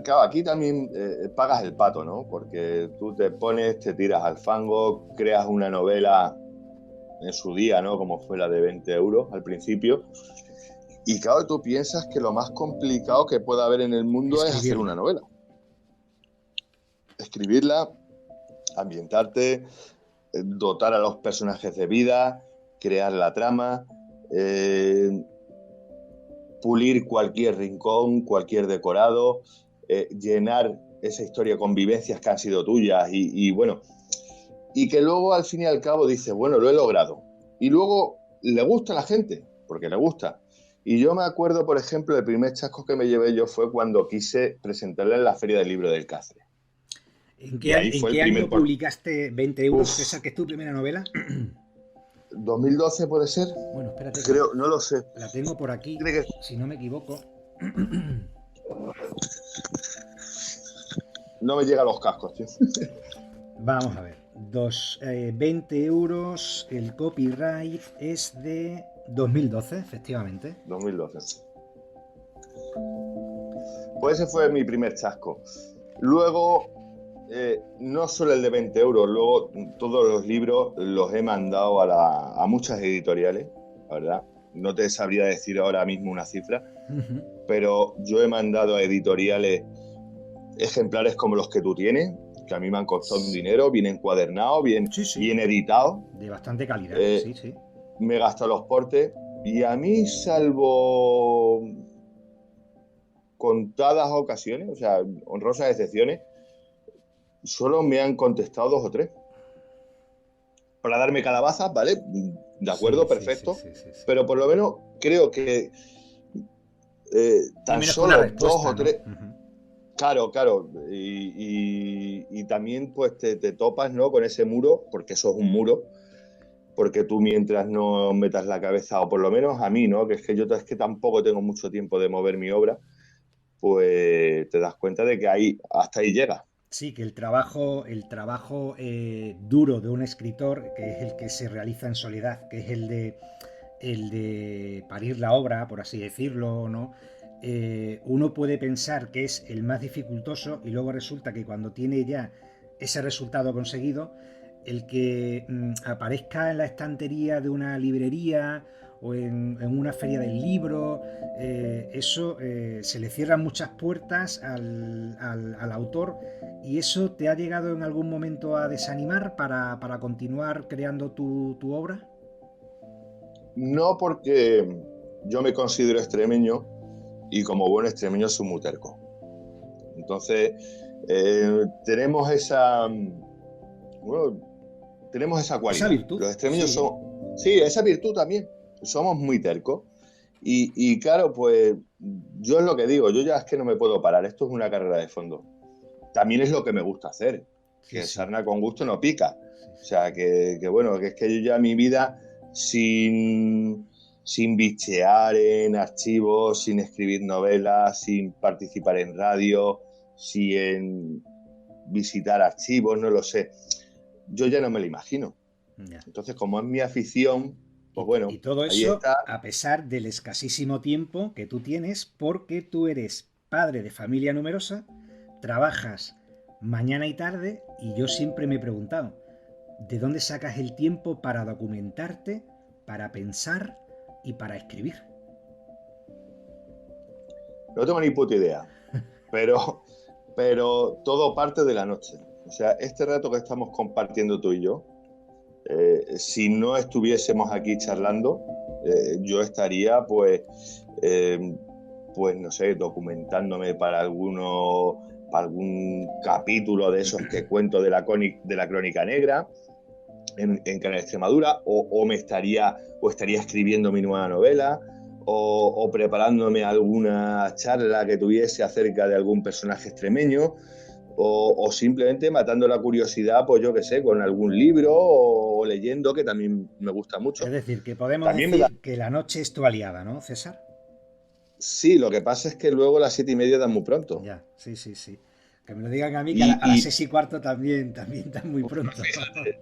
claro, aquí también pagas el pato, ¿no? Porque tú te pones, te tiras al fango, creas una novela en su día, ¿no? Como fue la de 20 euros al principio. Y claro, tú piensas que lo más complicado que puede haber en el mundo es hacer una novela. Escribirla, ambientarte, dotar a los personajes de vida, crear la trama, pulir cualquier rincón, cualquier decorado, llenar esa historia con vivencias que han sido tuyas y bueno, y que luego al fin y al cabo dices, bueno, lo he logrado. Y luego le gusta a la gente, porque le gusta. Y yo me acuerdo, por ejemplo, el primer chasco que me llevé yo fue cuando quise presentarla en la Feria del Libro del Cáceres. ¿En qué año publicaste 20 euros, César, que es tu primera novela? 2012 puede ser. Bueno, espérate. Creo, no lo sé. La tengo por aquí, si no me equivoco. No me llegan los cascos, tío. Vamos a ver. 20 euros, el copyright es de 2012, efectivamente. 2012. Pues ese fue mi primer chasco. Luego, no solo el de 20 euros, luego todos los libros los he mandado a muchas editoriales, la verdad. No te sabría decir ahora mismo una cifra, pero yo he mandado a editoriales ejemplares como los que tú tienes, que a mí me han costado un dinero, bien encuadernados, bien editados. De bastante calidad, sí. Me he gastado los portes y a mí, salvo contadas ocasiones, o sea, honrosas excepciones, solo me han contestado 2 o 3. Para darme calabazas, ¿vale? De acuerdo, perfecto. Sí. Pero por lo menos creo que tan solo 2 o 3... ¿no? Claro. Y también pues te topas, ¿no? Con ese muro, porque eso es un muro, porque tú mientras no metas la cabeza, o por lo menos a mí, ¿no? Que es que tampoco tengo mucho tiempo de mover mi obra, pues te das cuenta de que hasta ahí llega. Sí, que el trabajo duro de un escritor, que es el que se realiza en soledad, que es el de parir la obra, por así decirlo, ¿no? Uno puede pensar que es el más dificultoso y luego resulta que cuando tiene ya ese resultado conseguido, el que aparezca en la estantería de una librería o en una feria del libro, eso se le cierran muchas puertas al autor. ¿Y eso te ha llegado en algún momento a desanimar para continuar creando tu obra? No, porque yo me considero extremeño y como buen extremeño soy muy terco. Entonces, tenemos esa cualidad. Esa virtud. Los extremeños somos... Sí, esa virtud también. Somos muy tercos. Y claro, pues yo es lo que digo, yo ya es que no me puedo parar. Esto es una carrera de fondo. también es lo que me gusta hacer, Sí, que sí. sarna con gusto no pica. Sí, O sí. sea, que bueno, que es que yo ya mi vida sin bichear en archivos, sin escribir novelas, sin participar en radio, sin visitar archivos, no lo sé. Yo ya no me lo imagino. Ya. Entonces, como es mi afición, pues Y bueno, todo ahí eso está. a pesar del escasísimo tiempo que tú tienes, porque tú eres padre de familia numerosa, trabajas mañana y tarde, y yo siempre me he preguntado, ¿de dónde sacas el tiempo para documentarte, para pensar y para escribir? No tengo ni puta idea, pero, pero todo parte de la noche. O sea, este rato que estamos compartiendo tú y yo, si no estuviésemos aquí charlando, yo estaría eh, pues no sé, documentándome para algún capítulo de esos que cuento de la Crónica Negra en Canal Extremadura, o estaría escribiendo mi nueva novela, o preparándome alguna charla que tuviese acerca de algún personaje extremeño, o simplemente matando la curiosidad, pues yo qué sé, con algún libro o leyendo, que también me gusta Es mucho. decir, que podemos También me da. decir que la noche es tu aliada, ¿no, César? Sí, lo que pasa es que luego las 7:30 dan muy pronto. Ya, sí, sí, sí. Que me lo digan a mí que a las Y 6:15 también está muy pues, pronto. fíjate,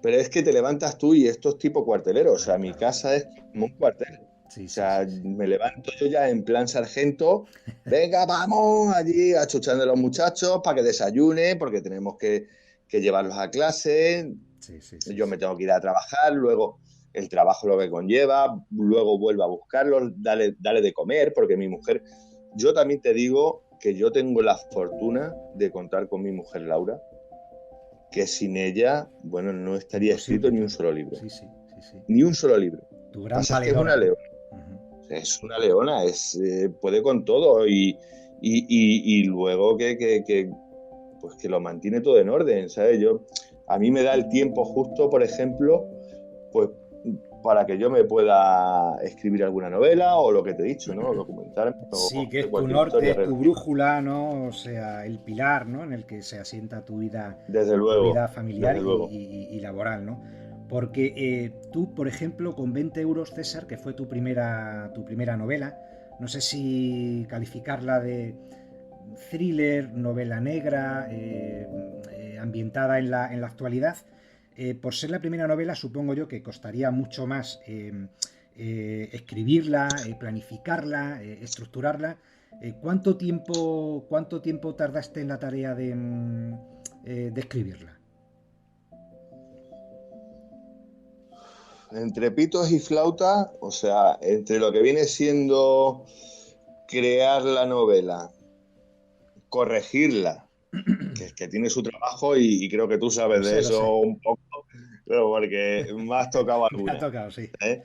pero es que te levantas tú y esto es tipo cuartelero. O sea, Claro, mi claro. casa es como un cuartel. Sí, O sí, sí, sea, sí. me levanto yo ya en plan sargento. Venga, vamos allí achuchando a los muchachos para que desayune, porque tenemos que llevarlos a clase. Sí, sí, sí, Yo sí. me tengo que ir a trabajar, luego el trabajo lo que conlleva, luego vuelvo a buscarlos, dale de comer, porque mi mujer. Yo también te digo que yo tengo la fortuna de contar con mi mujer Laura, que sin ella, bueno, no estaría escrito Imposible, ni un claro. solo libro. Sí, sí, sí, sí. Ni un solo libro. Lo Tu que gran pasa es que es valedora, una ¿no? leona. Ujú. Es una leona, puede con todo y luego pues que lo mantiene todo en orden, ¿sabes? A mí me da el tiempo justo, por ejemplo, pues para que yo me pueda escribir alguna novela o lo que te he dicho, ¿no? Documentarme o Sí, que hacer es tu cualquier historia norte, tu relativa. brújula, ¿no? O sea, el pilar, ¿no? En el que se asienta tu vida familiar Desde luego. y laboral, ¿no? Porque tú, por ejemplo, con 20 euros, César, que fue tu primera novela, no sé si calificarla de thriller, novela negra, ambientada en la actualidad, por ser la primera novela, supongo yo que costaría mucho más escribirla, planificarla, estructurarla. ¿Cuánto tiempo tardaste en la tarea de escribirla? Entre pitos y flauta, o sea, entre lo que viene siendo crear la novela, corregirla, que tiene su trabajo y creo que tú sabes Lo de sé, lo sé. eso un poco, pero porque me has tocado Me ha alguna. tocado, sí. ¿Eh?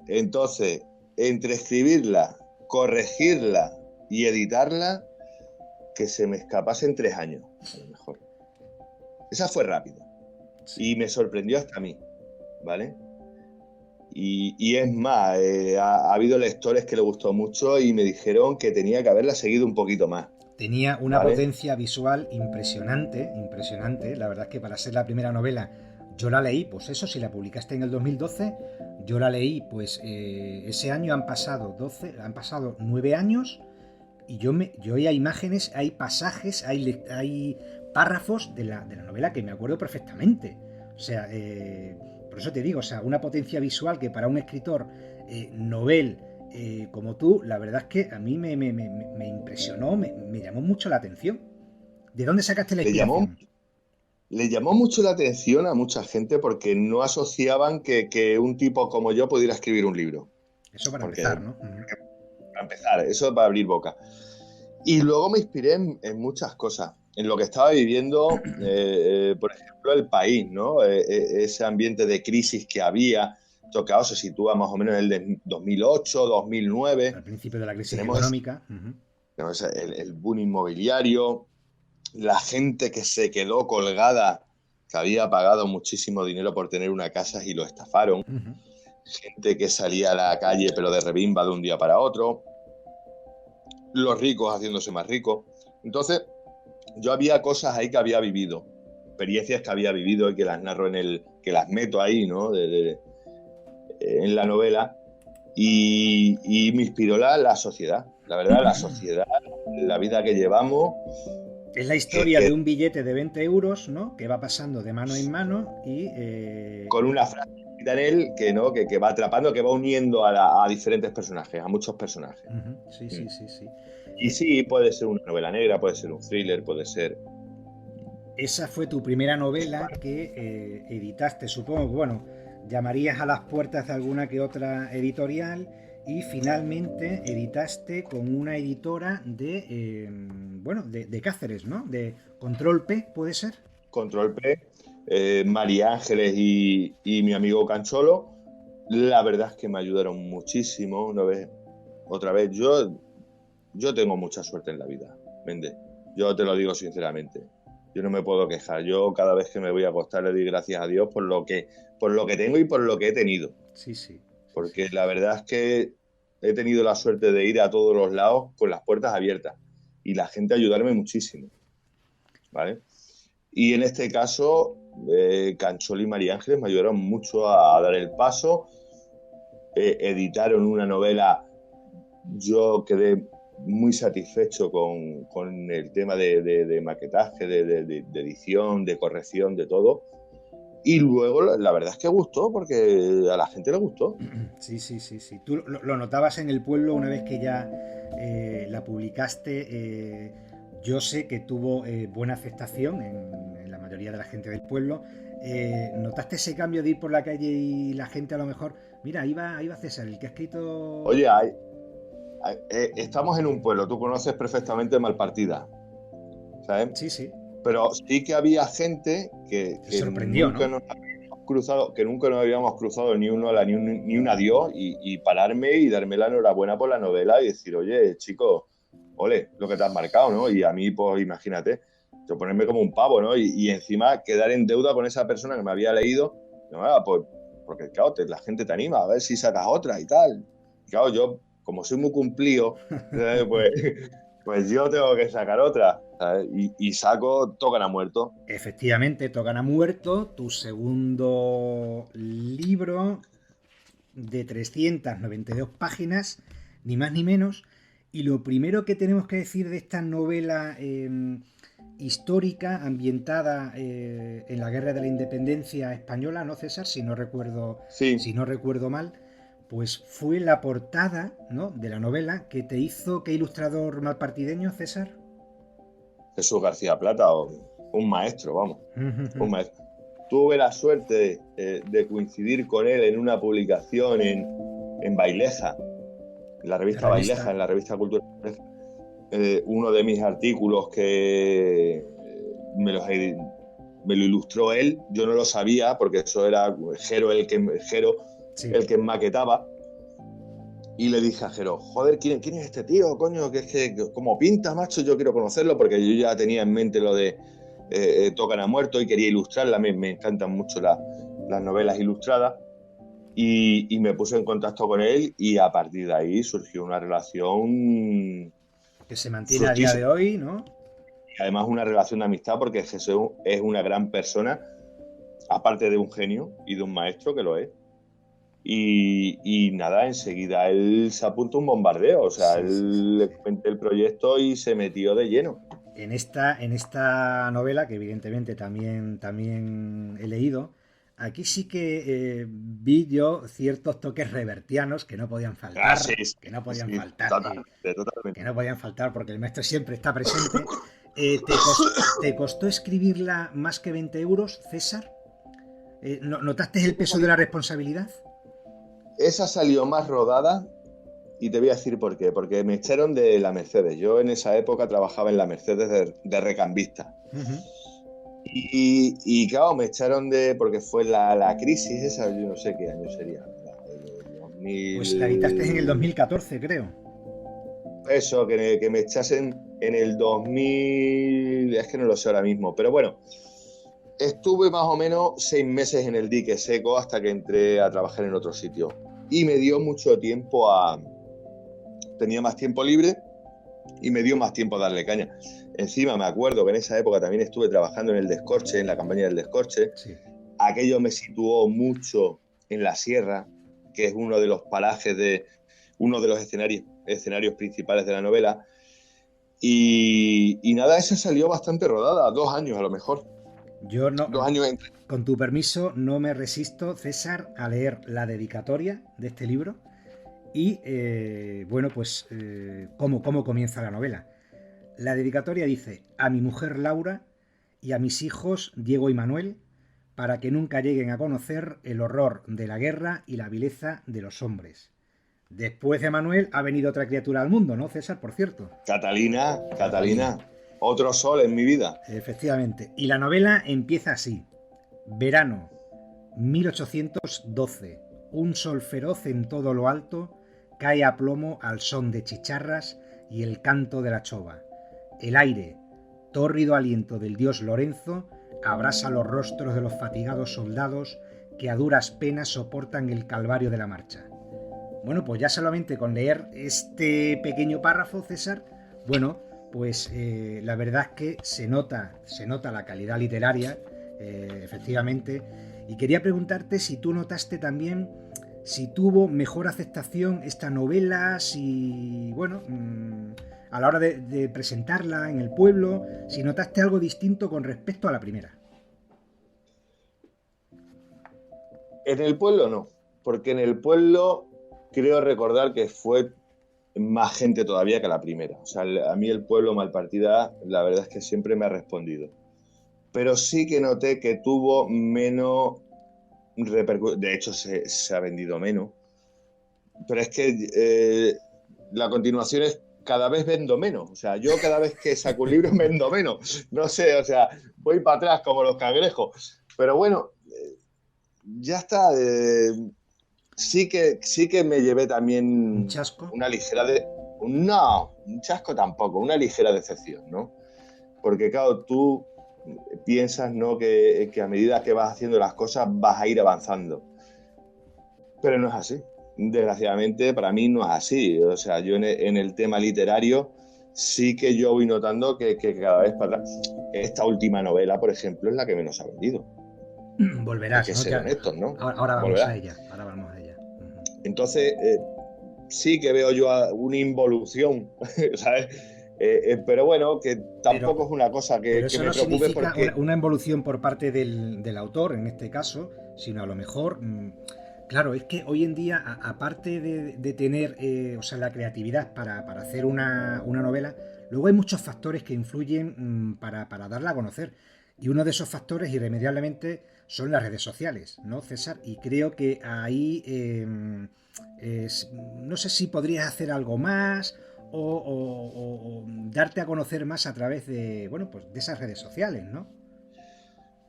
Entonces, entre escribirla, corregirla y editarla, que se me escapase en 3 años, a lo mejor. Esa fue rápida Sí. y me sorprendió hasta a mí, ¿vale? Y es más, ha habido lectores que le gustó mucho y me dijeron que tenía que haberla seguido un poquito más, Tenía una ¿vale? potencia visual impresionante, impresionante. La verdad es que para ser la primera novela, yo la leí, pues eso, si la publicaste en el 2012, yo la leí, pues ese año han pasado 9 años y yo hay imágenes, hay pasajes, hay párrafos de la novela que me acuerdo perfectamente. O sea, por eso te digo, o sea, una potencia visual que para un escritor novel como tú, la verdad es que a mí me impresionó, me llamó mucho la atención. ¿De dónde sacaste la Le llamó, inspiración? le llamó mucho la atención a mucha gente porque no asociaban que un tipo como yo pudiera escribir un libro. Eso para Porque, empezar, ¿no? Ujú. para empezar, eso es para abrir boca. Y luego me inspiré en muchas cosas, en lo que estaba viviendo, por ejemplo, el país, ¿no? Ese ambiente de crisis que había, tocado se sitúa más o menos en el de 2008, 2009. Al principio de la crisis Tenemos, económica. Ujú. tenemos el boom inmobiliario, la gente que se quedó colgada, que había pagado muchísimo dinero por tener una casa y lo estafaron, Ujú. gente que salía a la calle pero de rebimba de un día para otro, los ricos haciéndose más ricos. Entonces, yo había cosas ahí que había vivido, experiencias que había vivido y que las narro que las meto ahí, ¿no? En la novela, y me inspiró la sociedad, la verdad, la sociedad, la vida que llevamos. Es la historia de un billete de 20 euros, ¿no? Que va pasando de mano en mano y... Con una frase en él que, ¿no? que va atrapando, que va uniendo a diferentes personajes, a muchos personajes. Sí, sí, sí, sí. Y sí, puede ser una novela negra, puede ser un thriller, puede ser... Esa fue tu primera novela que editaste, supongo, bueno, llamarías a las puertas de alguna que otra editorial y finalmente editaste con una editora de Cáceres, ¿no? De Control P, ¿puede ser? Control P, María Ángeles y mi amigo Cancholo, la verdad es que me ayudaron muchísimo. Otra vez, yo tengo mucha suerte en la vida, Méndez. Yo te lo digo sinceramente. Yo no me puedo quejar. Yo cada vez que me voy a acostar le doy gracias a Dios por lo que tengo y por lo que he tenido. Sí. Porque la verdad es que he tenido la suerte de ir a todos los lados con las puertas abiertas y la gente ayudarme muchísimo, ¿vale? Y en este caso, Cancholo y María Ángeles me ayudaron mucho a dar el paso. Editaron una novela. Yo quedé muy satisfecho con el tema de maquetaje, de edición, de corrección, de todo. Y luego la verdad es que gustó, porque a la gente le gustó. Sí. Tú lo notabas en el pueblo una vez que ya la publicaste. Yo sé que tuvo buena aceptación en la mayoría de la gente del pueblo. ¿Notaste ese cambio de ir por la calle y la gente a lo mejor... Mira, ahí va César, el que ha escrito... Oye, estamos en un pueblo, tú conoces perfectamente Malpartida, ¿sabes? Sí. Pero sí que había gente que sorprendió, nunca ¿no? nos habíamos cruzado, que nunca nos habíamos cruzado ni un hola, ni un adiós, y pararme y darme la enhorabuena por la novela y decir, oye, chico, ole, lo que te has marcado, ¿no? Y a mí, pues imagínate, yo ponerme como un pavo, ¿no? Y encima quedar en deuda con esa persona que me había leído, no, pues, porque claro, la gente te anima a ver si sacas otra y tal. Y claro, yo, como soy muy cumplido, pues yo tengo que sacar otra, ¿sabes? Y saco Tocan a Muerto. Efectivamente, Tocan a Muerto, tu segundo libro de 392 páginas, ni más ni menos. Y lo primero que tenemos que decir de esta novela histórica, ambientada en la Guerra de la Independencia Española, ¿no, César? Si no recuerdo mal, pues fue la portada, ¿no?, de la novela que te hizo. ¿Qué ilustrador malpartideño, César? Jesús García Plata, un maestro, vamos, un maestro. Tuve la suerte de coincidir con él en una publicación en Baileja, en la revista Baileja, en la revista Cultura. Uno de mis artículos que me lo ilustró él. Yo no lo sabía porque eso era Jero el que maquetaba. Y le dije a Jero, joder, ¿quién es este tío, coño? Que es que como pinta, macho, yo quiero conocerlo, porque yo ya tenía en mente lo de Tocan a Muerto y quería ilustrarla. Me encantan mucho las novelas ilustradas. Y me puse en contacto con él y a partir de ahí surgió una relación que se mantiene a día de hoy, ¿no? Y además una relación de amistad, porque Jesús es una gran persona, aparte de un genio y de un maestro, que lo es. Y nada, enseguida él se apuntó un bombardeo, o sea, le comenté el proyecto y se metió de lleno. En esta novela, que evidentemente también he leído, aquí sí que vi yo ciertos toques revertianos que no podían faltar, que no podían faltar porque el maestro siempre está presente. ¿Te costó escribirla más que 20 euros, César? ¿Notaste el peso de la responsabilidad? Esa salió más rodada y te voy a decir por qué. Porque me echaron de la Mercedes. Yo en esa época trabajaba en la Mercedes de recambista. Y claro, me echaron porque fue la crisis esa, yo no sé qué año sería. 2000... Pues la editaste en el 2014, creo. Eso, que me echasen en el 2000, es que no lo sé ahora mismo, pero bueno, estuve más o menos 6 meses en el dique seco hasta que entré a trabajar en otro sitio. Y me dio mucho tiempo tenía más tiempo libre y me dio más tiempo a darle caña. Encima me acuerdo que en esa época también estuve trabajando en el Descorche, en la campaña del Descorche. Sí. Aquello me situó mucho en la sierra, que es uno de los parajes uno de los escenarios principales de la novela. Y nada, esa salió bastante rodada, 2 años a lo mejor. Yo no, 2 años entre. con tu permiso, no me resisto, César, a leer la dedicatoria de este libro y, bueno, pues, cómo comienza la novela. La dedicatoria dice: a mi mujer Laura y a mis hijos Diego y Manuel, para que nunca lleguen a conocer el horror de la guerra y la vileza de los hombres. Después de Manuel ha venido otra criatura al mundo, ¿no, César? Por cierto. Catalina, otro sol en mi vida. Efectivamente. Y la novela empieza así. Verano, 1812. Un sol feroz en todo lo alto cae a plomo al son de chicharras y el canto de la chova. El aire, tórrido aliento del dios Lorenzo, abrasa los rostros de los fatigados soldados que a duras penas soportan el calvario de la marcha. Bueno, pues ya solamente con leer este pequeño párrafo, César, bueno, pues la verdad es que se nota la calidad literaria, efectivamente. Y quería preguntarte si tú notaste también si tuvo mejor aceptación esta novela, si, bueno, a la hora de presentarla en el pueblo, si notaste algo distinto con respecto a la primera. En el pueblo no, porque en el pueblo creo recordar que fue más gente todavía que la primera. O sea, a mí el pueblo Malpartida, la verdad es que siempre me ha respondido. Pero sí que noté que tuvo menos repercusión. De hecho, se ha vendido menos. Pero es que la continuación es cada vez vendo menos. O sea, yo cada vez que saco un libro vendo menos. No sé, o sea, voy para atrás como los cangrejos. Pero bueno, ya está. Sí que me llevé también ¿Un chasco? una ligera no, un chasco tampoco, una ligera decepción, ¿no? Porque claro, tú piensas, ¿no?, que a medida que vas haciendo las cosas vas a ir avanzando. Pero no es así. Desgraciadamente para mí no es así. O sea, yo en el tema literario sí que yo voy notando que cada vez para atrás. Esta última novela, por ejemplo, es la que menos ha vendido. Hay Volverás, que ¿no? ser honestos, ¿no? Ahora vamos Volverá. a ella. Ahora vamos a ella. Entonces, sí que veo yo una involución, ¿sabes? Pero bueno, que tampoco es una cosa Pero que eso me no preocupe significa porque... una involución por parte del autor, en este caso, sino a lo mejor, claro, es que hoy en día, aparte de tener o sea, la creatividad para hacer una novela, luego hay muchos factores que influyen para darla a conocer. Y uno de esos factores, irremediablemente, son las redes sociales, ¿no, César? Y creo que ahí, no sé si podrías hacer algo más o darte a conocer más a través de, bueno, pues de esas redes sociales, ¿no?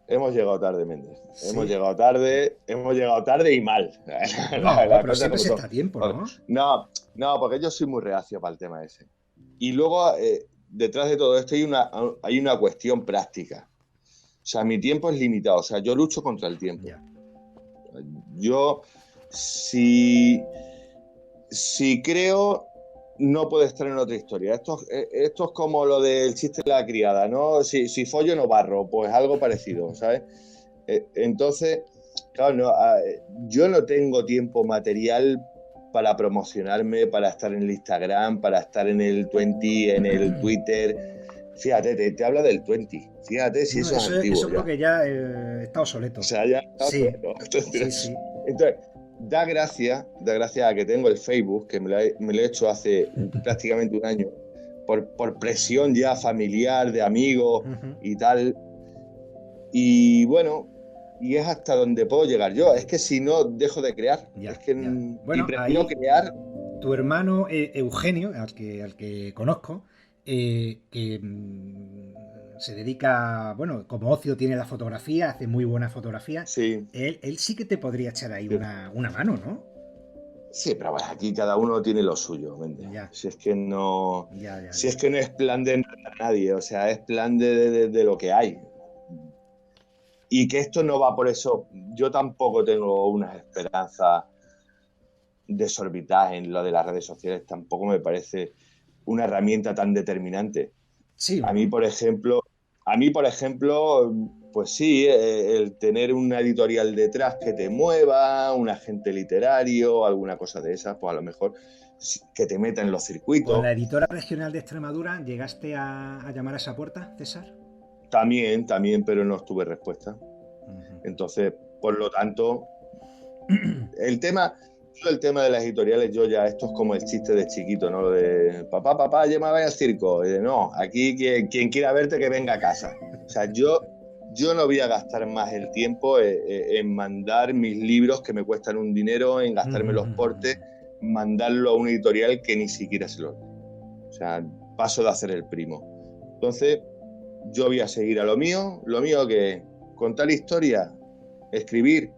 Hemos llegado tarde, Méndez. Sí. Hemos llegado tarde y mal. No, pero Cosa siempre como se son. está a tiempo, ¿no? No, no, porque yo soy muy reacio para el tema ese. Y luego, detrás de todo esto hay una cuestión práctica. O sea, mi tiempo es limitado. O sea, yo lucho contra el tiempo. Ya. Yo, si creo, no puedo estar en otra historia. Esto es como lo del chiste de la criada, ¿no? Si follo no barro, pues algo parecido, ¿sabes? Entonces, claro, yo no tengo tiempo material para promocionarme, para estar en el Instagram, para estar en el 20, en el Twitter. Fíjate, te habla del 20. Fíjate si No, eso es eso antiguo creo ya. que ya está O obsoleto. sea, ya... Sí, sí, Entonces, sí. da gracia a que tengo el Facebook, que me lo he hecho hace prácticamente un año, por presión ya familiar, de amigos Ujú. y tal. Y bueno, y es hasta donde puedo llegar yo. Es que si no, dejo de crear. Ya, Es que, ya. y Bueno, prefiero ahí crear. tu hermano Eugenio, al que conozco, que se dedica, bueno, como ocio tiene la fotografía, hace muy buena fotografía. Sí, Él sí que te podría echar ahí una mano, ¿no? sí, pero bueno, aquí cada uno tiene lo suyo, ¿mente? Ya, Si es que no, ya, ya, si ya. es que no es plan de enredar a nadie, o sea, es plan de lo que hay. Y que esto no va por eso. Yo tampoco tengo unas esperanzas desorbitadas en lo de las redes sociales. Tampoco me parece una herramienta tan determinante. Sí, A mí, por ejemplo, a mí, por ejemplo, pues sí, el tener una editorial detrás que te mueva, un agente literario, alguna cosa de esas, pues a lo mejor que te meta en los con circuitos. la editora regional de Extremadura, ¿llegaste a llamar a esa puerta, César? También, pero no obtuve respuesta. Ujú. Entonces, por lo tanto, el tema, el tema de las editoriales, yo ya, esto es como el chiste de chiquito, ¿no? Lo de papá, llévame al circo. Y de, no, aquí quien quiera verte que venga a casa. O sea, yo no voy a gastar más el tiempo en mandar mis libros que me cuestan un dinero, en gastarme los portes, mandarlo a una editorial que ni siquiera se lo lee. O sea, paso de hacer el primo. Entonces, yo voy a seguir a lo mío que contar historia, escribir,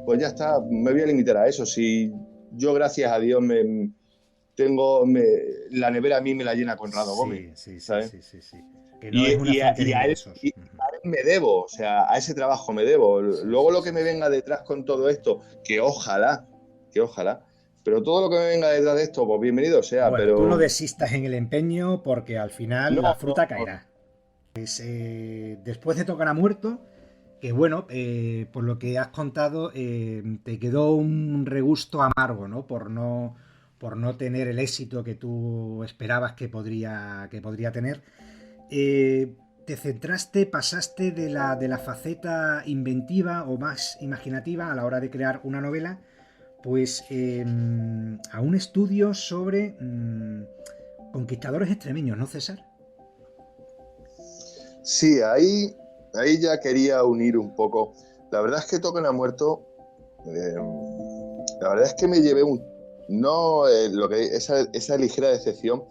pues ya está, me voy a limitar a eso. Si yo, gracias a Dios, la nevera a mí me la llena Conrado Gómez, Sí, sí, sí, ¿sabes? sí, sí, sí. Que no es una fuente de ingresos. Y a él me debo, o sea, a ese trabajo me debo. Sí, Luego sí, lo que sí, me sí. venga detrás con todo esto, que ojalá, pero todo lo que me venga detrás de esto, pues bienvenido sea, Bueno, tú no pero desistas en el empeño porque al final no, la no, fruta no. caerá. Después de Tocar a Muerto, que bueno, por lo que has contado, te quedó un regusto amargo, ¿no? Por no tener el éxito que tú esperabas que podría tener. Te centraste, pasaste de la faceta inventiva o más imaginativa a la hora de crear una novela, pues a un estudio sobre conquistadores extremeños, ¿no, César? Sí, ahí ya quería unir un poco. La verdad es que Token ha muerto. eh, la verdad es que me llevé no lo que esa ligera decepción,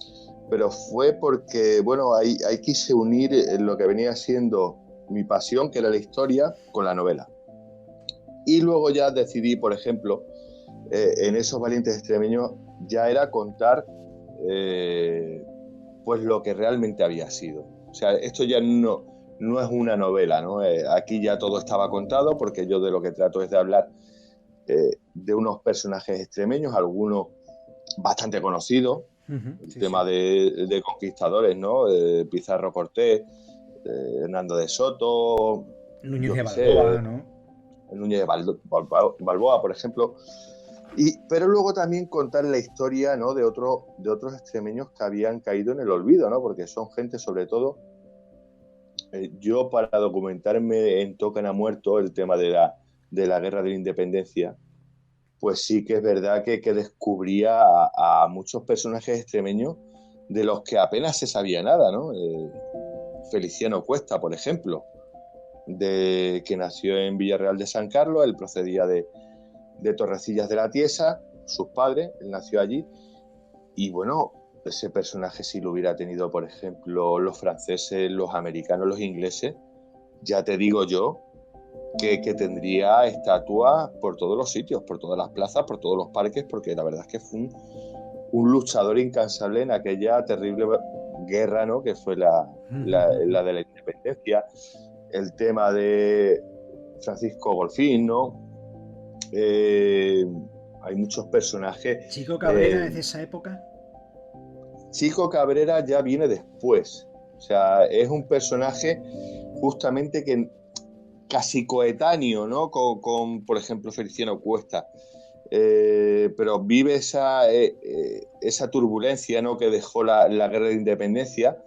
pero fue porque, bueno, ahí quise unir lo que venía siendo mi pasión, que era la historia, con la novela. Y luego ya decidí, por ejemplo, en esos valientes extremeños, ya era contar eh, pues lo que realmente había sido. O sea, esto ya no es una novela, ¿no? Aquí ya todo estaba contado porque yo de lo que trato es de hablar de unos personajes extremeños, algunos bastante conocidos, Ujú, el sí, sí. tema de conquistadores, ¿no? Pizarro Cortés, Hernando de Soto, Núñez yo de qué sé, Balboa, ¿no? Núñez de Balboa, por ejemplo. Pero luego también contar la historia, ¿no? De otros extremeños que habían caído en el olvido, ¿no? Porque son gente, sobre todo, yo para documentarme en Tocan a Muerto, el tema de la guerra de la independencia, pues sí que es verdad que descubría a muchos personajes extremeños de los que apenas se sabía nada, ¿no? Feliciano Cuesta, por ejemplo, que nació en Villarreal de San Carlos, él procedía de Torrecillas de la Tiesa, sus padres, él nació allí, y bueno, ese personaje si lo hubiera tenido, por ejemplo, los franceses, los americanos, los ingleses, ya te digo yo que tendría estatuas por todos los sitios, por todas las plazas, por todos los parques, porque la verdad es que fue un luchador incansable en aquella terrible guerra, ¿no? Que fue la de la independencia, el tema de Francisco Golfín, ¿no? Eh, hay muchos personajes. Chico Cabrera Eh, es de esa época. Chico Cabrera ya viene después. O sea, es un personaje justamente que casi coetáneo, ¿no? Por ejemplo, Feliciano Cuesta. Pero vive esa turbulencia, ¿no? Que dejó la guerra de independencia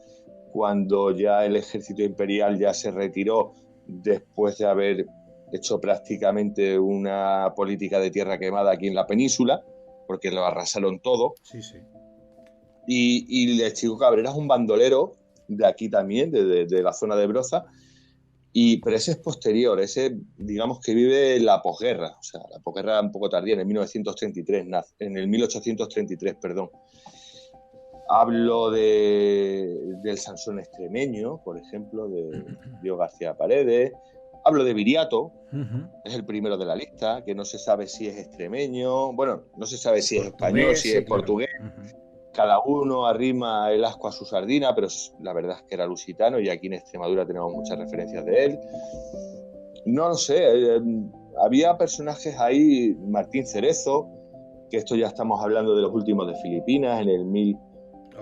cuando ya el ejército imperial ya se retiró después de haber hecho prácticamente una política de tierra quemada aquí en la península, porque lo arrasaron todo. Sí, sí. Y el Chico Cabrera es un bandolero de aquí también, de la zona de Broza, pero ese es posterior, ese digamos que vive la posguerra, o sea, la posguerra un poco tardía, en el 1933, en el 1833, perdón. Hablo del Sansón extremeño, por ejemplo, de Diego García Paredes. Hablo de Viriato, Ujú. es el primero de la lista, que no se sabe si es extremeño, bueno, no se sabe si es español, Portugués, si es sí, claro. portugués. Ujú. Cada uno arrima el asco a su sardina, pero la verdad es que era lusitano y aquí en Extremadura tenemos muchas referencias de él. No lo sé, había personajes ahí, Martín Cerezo, que esto ya estamos hablando de los últimos de Filipinas, en el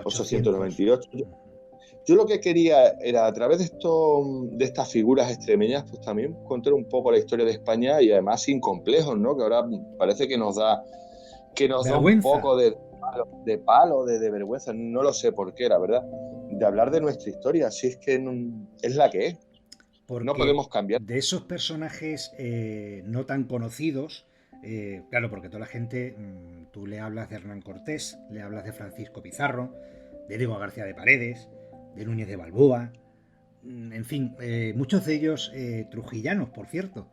800. 1898. Yo lo que quería era, a través de estas figuras extremeñas, pues también contar un poco la historia de España y además sin complejos, ¿no? Que ahora parece que nos da un Vergüenza. poco de palo, de vergüenza, no lo sé por qué, la verdad, de hablar de nuestra historia, si es que es la que es, no Porque podemos cambiar. de esos personajes no tan conocidos, claro, porque toda la gente, tú le hablas de Hernán Cortés, le hablas de Francisco Pizarro, de Diego García de Paredes, de Núñez de Balboa, en fin, muchos de ellos trujillanos, por cierto.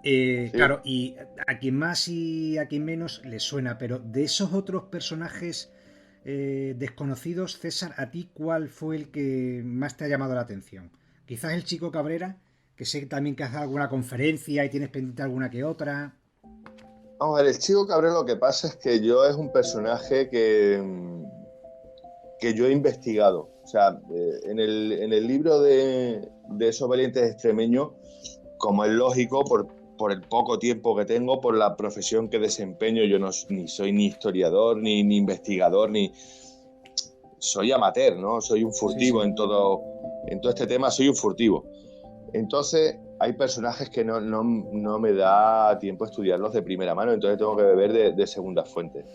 Sí. Claro, y a quien más y a quien menos les suena, pero de esos otros personajes desconocidos, César, ¿a ti cuál fue el que más te ha llamado la atención? Quizás el Chico Cabrera, que sé también que hace alguna conferencia y tienes pendiente alguna que otra. Vamos a ver, el Chico Cabrera lo que pasa es que yo es un personaje que yo he investigado. O sea, en el libro de esos valientes extremeños, como es lógico, por el poco tiempo que tengo, por la profesión que desempeño, yo no ni soy ni historiador, ni investigador, ni soy amateur, ¿no? Soy un Sí, furtivo sí. en todo este tema, soy un furtivo. Entonces, hay personajes que no me da tiempo a estudiarlos de primera mano, entonces tengo que beber de segundas fuentes.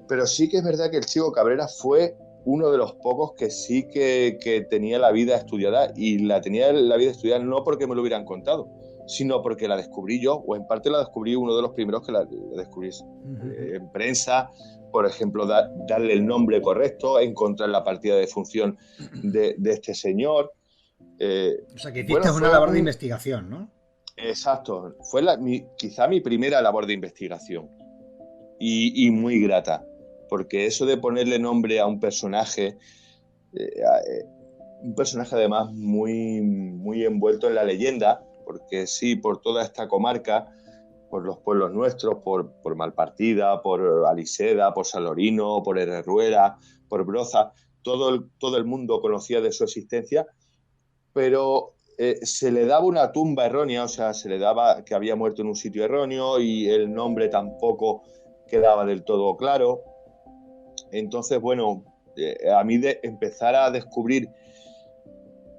Pero sí que es verdad que el Chico Cabrera fue uno de los pocos que sí que tenía la vida estudiada, y la tenía la vida estudiada no porque me lo hubieran contado, sino porque la descubrí yo, o en parte la descubrí uno de los primeros que la descubrí en prensa, por ejemplo, darle el nombre correcto, encontrar la partida de función de este señor. O sea, que Bueno, hiciste una fue labor de un... investigación, ¿no? Exacto, fue quizá mi primera labor de investigación y muy grata, porque eso de ponerle nombre a un personaje además muy envuelto en la leyenda, porque sí, por toda esta comarca, por los pueblos nuestros, por Malpartida, por Aliseda, por Salorino, por Herreruela, por Broza, todo el mundo conocía de su existencia, pero se le daba una tumba errónea, o sea, se le daba que había muerto en un sitio erróneo y el nombre tampoco quedaba del todo claro. Entonces, bueno, a mí de empezar a descubrir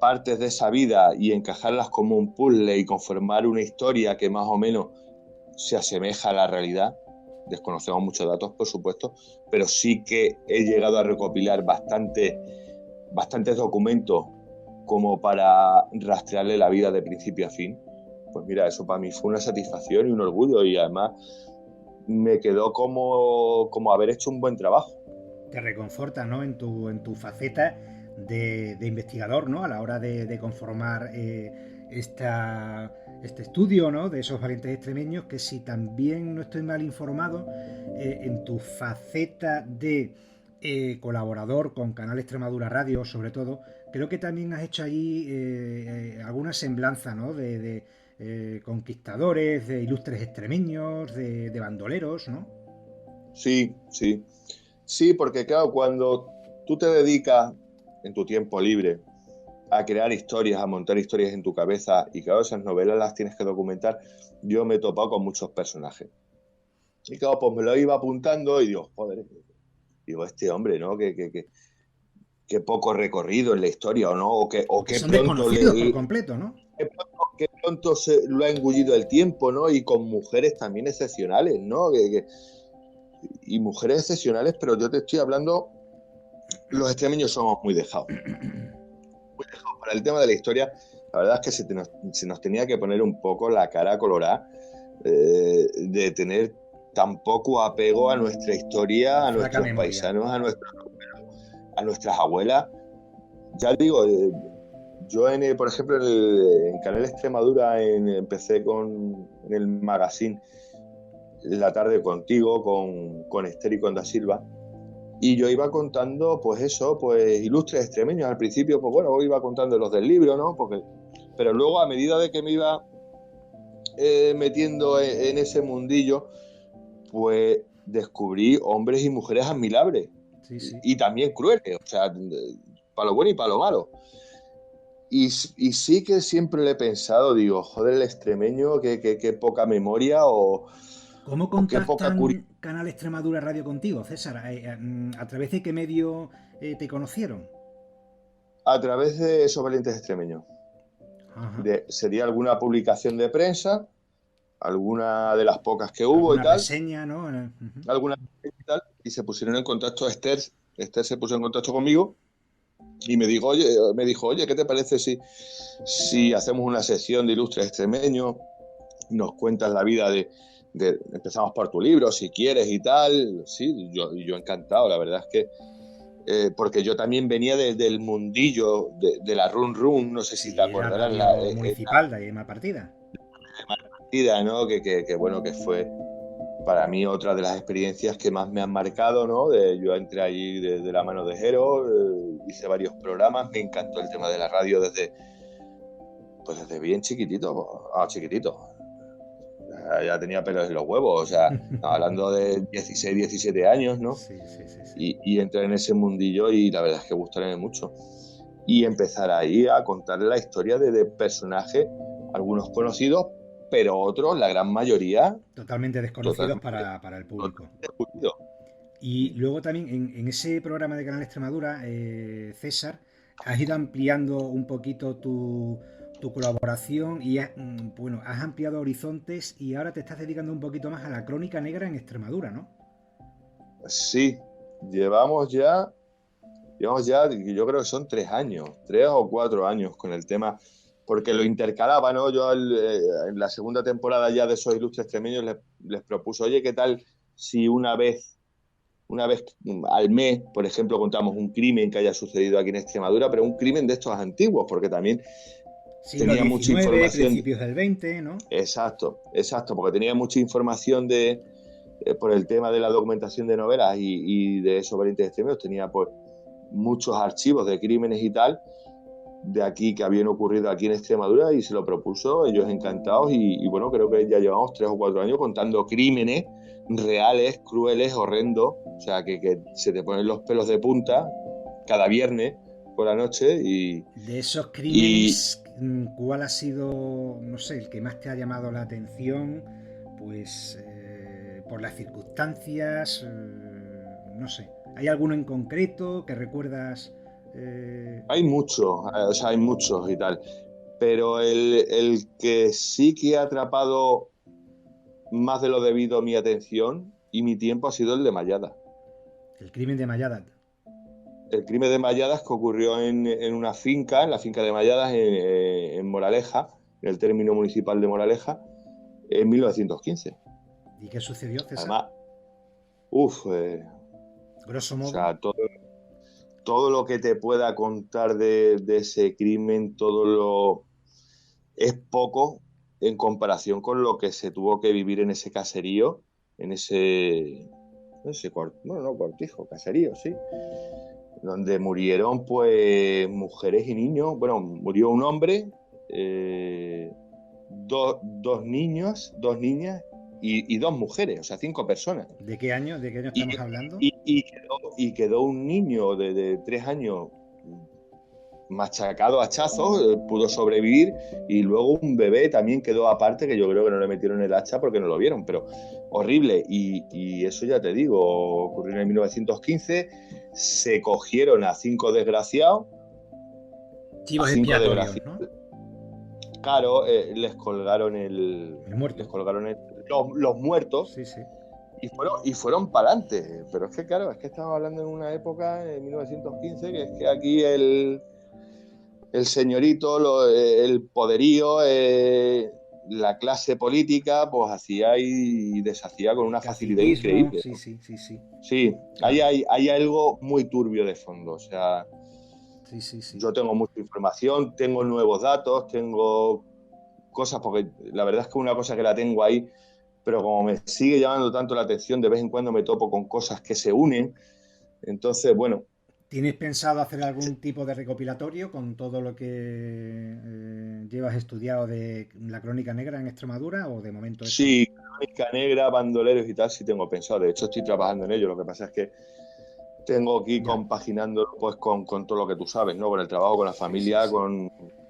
partes de esa vida y encajarlas como un puzzle y conformar una historia que más o menos se asemeja a la realidad. Desconocemos muchos datos, por supuesto, pero sí que he llegado a recopilar bastantes documentos como para rastrearle la vida de principio a fin. Pues mira, eso para mí fue una satisfacción y un orgullo, y además me quedó como haber hecho un buen trabajo. Te reconforta, ¿no? En tu faceta de investigador, ¿no? A la hora de conformar este estudio, ¿no? De esos valientes extremeños, que si también no estoy mal informado, en tu faceta de colaborador con Canal Extremadura Radio, sobre todo, creo que también has hecho allí alguna semblanza, ¿no? De conquistadores, de ilustres extremeños, de bandoleros, ¿no? Sí, sí. Sí, porque claro, cuando tú te dedicas en tu tiempo libre a crear historias, a montar historias en tu cabeza, y claro, esas novelas las tienes que documentar, yo me he topado con muchos personajes. Y claro, pues me lo iba apuntando y digo, joder, digo, este hombre, ¿no? Que poco recorrido en la historia, ¿o no? O O que son desconocidos por completo, ¿no? qué pronto se lo ha engullido el tiempo, ¿no? Y con mujeres también excepcionales, ¿no? Y mujeres excepcionales, pero yo te estoy hablando, los extremeños somos muy dejados. Para el tema de la historia, la verdad es que se nos tenía que poner un poco la cara colorada, de tener tan poco apego a nuestra historia, a Flaca nuestros memoria. paisanos, a nuestras abuelas. Ya digo, yo por ejemplo, en Canal Extremadura empecé en el magazine La Tarde Contigo, con Esther y con Da Silva. Y yo iba contando, pues eso, pues ilustres extremeños. Al principio, pues bueno, iba contando los del libro, ¿no? Pero luego, a medida de que me iba metiendo en ese mundillo, pues descubrí hombres y mujeres admirables Sí, sí. y también crueles, o sea, para lo bueno y para lo malo. Y sí que siempre le he pensado, digo, joder, el extremeño, qué poca memoria ¿Cómo o qué poca curiosidad. contactan Canal Extremadura Radio contigo, César? ¿A través de qué medio te conocieron? A través de esos valientes extremeños. Sería alguna publicación de prensa, alguna de las pocas que hubo alguna y tal. Reseña, ¿no? Alguna y tal, y se pusieron en contacto. Esther se puso en contacto conmigo y me dijo, oye, ¿qué te parece si hacemos una sesión de ilustres extremeños? Nos cuentas la vida empezamos por tu libro, si quieres y tal. Sí, yo encantado, la verdad es que porque yo también venía del mundillo de la Run Run, no sé si te Era acordarás, radio municipal de ahí Malpartida. ¿no? Que bueno, que fue para mí otra de las experiencias que más me han marcado, ¿no? Yo entré allí de la mano de Jero, hice varios programas, me encantó el tema de la radio desde bien chiquitito, chiquitito. Ya tenía pelos en los huevos, o sea, hablando de 16, 17 años, ¿no? Sí. Y entré en ese mundillo y la verdad es que gustarme mucho. Y empezar ahí a contarle la historia de personajes, algunos conocidos, pero otros, la gran mayoría... Totalmente desconocidos para el público. Desconocidos. Y luego también en ese programa de Canal Extremadura, César, has ido ampliando un poquito tu colaboración y has ampliado horizontes y ahora te estás dedicando un poquito más a la crónica negra en Extremadura, ¿no? Sí, llevamos ya, yo creo que son 3 o 4 años con el tema, porque lo intercalaba, ¿no? Yo en la segunda temporada ya de esos ilustres extremeños les propuso, oye, ¿qué tal si una vez al mes, por ejemplo, contamos un crimen que haya sucedido aquí en Extremadura, pero un crimen de estos antiguos, porque también Siglo tenía mucha XIX, información. principios del XX, ¿no? Exacto, porque tenía mucha información por el tema de la documentación de novelas y de esos valientes extremos, tenía pues muchos archivos de crímenes y tal, de aquí que habían ocurrido aquí en Extremadura, y se lo propuso, ellos encantados, y bueno, creo que ya llevamos 3 o 4 años contando crímenes reales, crueles, horrendos, o sea, que se te ponen los pelos de punta cada viernes por la noche. Y de esos crímenes, ¿cuál ha sido, no sé, el que más te ha llamado la atención? Pues por las circunstancias, no sé. ¿Hay alguno en concreto que recuerdas? Hay muchos, o sea, hay muchos y tal, pero el que sí que ha atrapado más de lo debido mi atención y mi tiempo ha sido el de Mallada. El crimen de Mallada. El crimen de Malladas, que ocurrió en una finca, en la finca de Malladas, en Moraleja, en el término municipal de Moraleja, en 1915. ¿Y qué sucedió, César? Además, grosso modo. O sea, todo lo que te pueda contar de ese crimen, es poco en comparación con lo que se tuvo que vivir en ese caserío, cortijo, caserío, sí, donde murieron pues mujeres y niños. Bueno, murió un hombre, dos niños, 2 niñas y 2 mujeres, o sea, 5 personas. ¿De qué año estamos hablando? Y quedó un niño de 3 años machacado a hachazos, pudo sobrevivir, y luego un bebé también quedó aparte, que yo creo que no le metieron el hacha porque no lo vieron, pero horrible. Y eso ya te digo, ocurrió en 1915, se cogieron a 5 desgraciados. Chivos expiatorios, ¿no? Claro, les colgaron el muerto. Les colgaron los muertos. Sí, sí. Y fueron para adelante. Pero es que, claro, estamos hablando en una época, en 1915, que es que aquí el señorito, el poderío, la clase política, pues hacía y deshacía con una facilidad increíble. Sí. Sí, claro. hay algo muy turbio de fondo. O sea, sí. Yo tengo mucha información, tengo nuevos datos, tengo cosas, porque la verdad es que una cosa que la tengo ahí, pero como me sigue llamando tanto la atención, de vez en cuando me topo con cosas que se unen. Entonces, bueno. ¿Tienes pensado hacer algún tipo de recopilatorio con todo lo que llevas estudiado de la crónica negra en Extremadura, o de momento eso? Sí, crónica negra, bandoleros y tal, sí tengo pensado. De hecho, estoy trabajando en ello. Lo que pasa es que tengo que ir compaginándolo pues con todo lo que tú sabes, ¿no? Con el trabajo, con la familia, sí.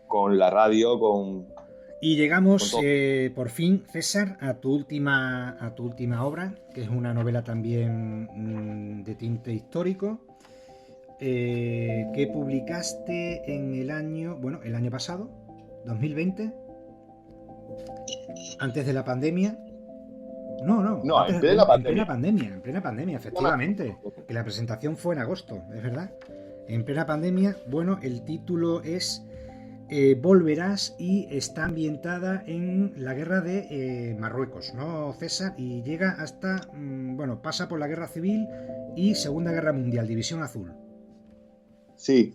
Con la radio, Y llegamos por fin, César, a tu última obra, que es una novela también de tinte histórico. que publicaste en el año pasado, 2020, antes de la pandemia. No, No, en antes, plena bueno, pandemia. en plena pandemia, efectivamente, que la presentación fue en agosto, es verdad. En plena pandemia, bueno, el título es Volverás y está ambientada en la guerra de Marruecos, ¿no, César? Y llega hasta, bueno, pasa por la guerra civil y Segunda Guerra Mundial, División Azul. Sí,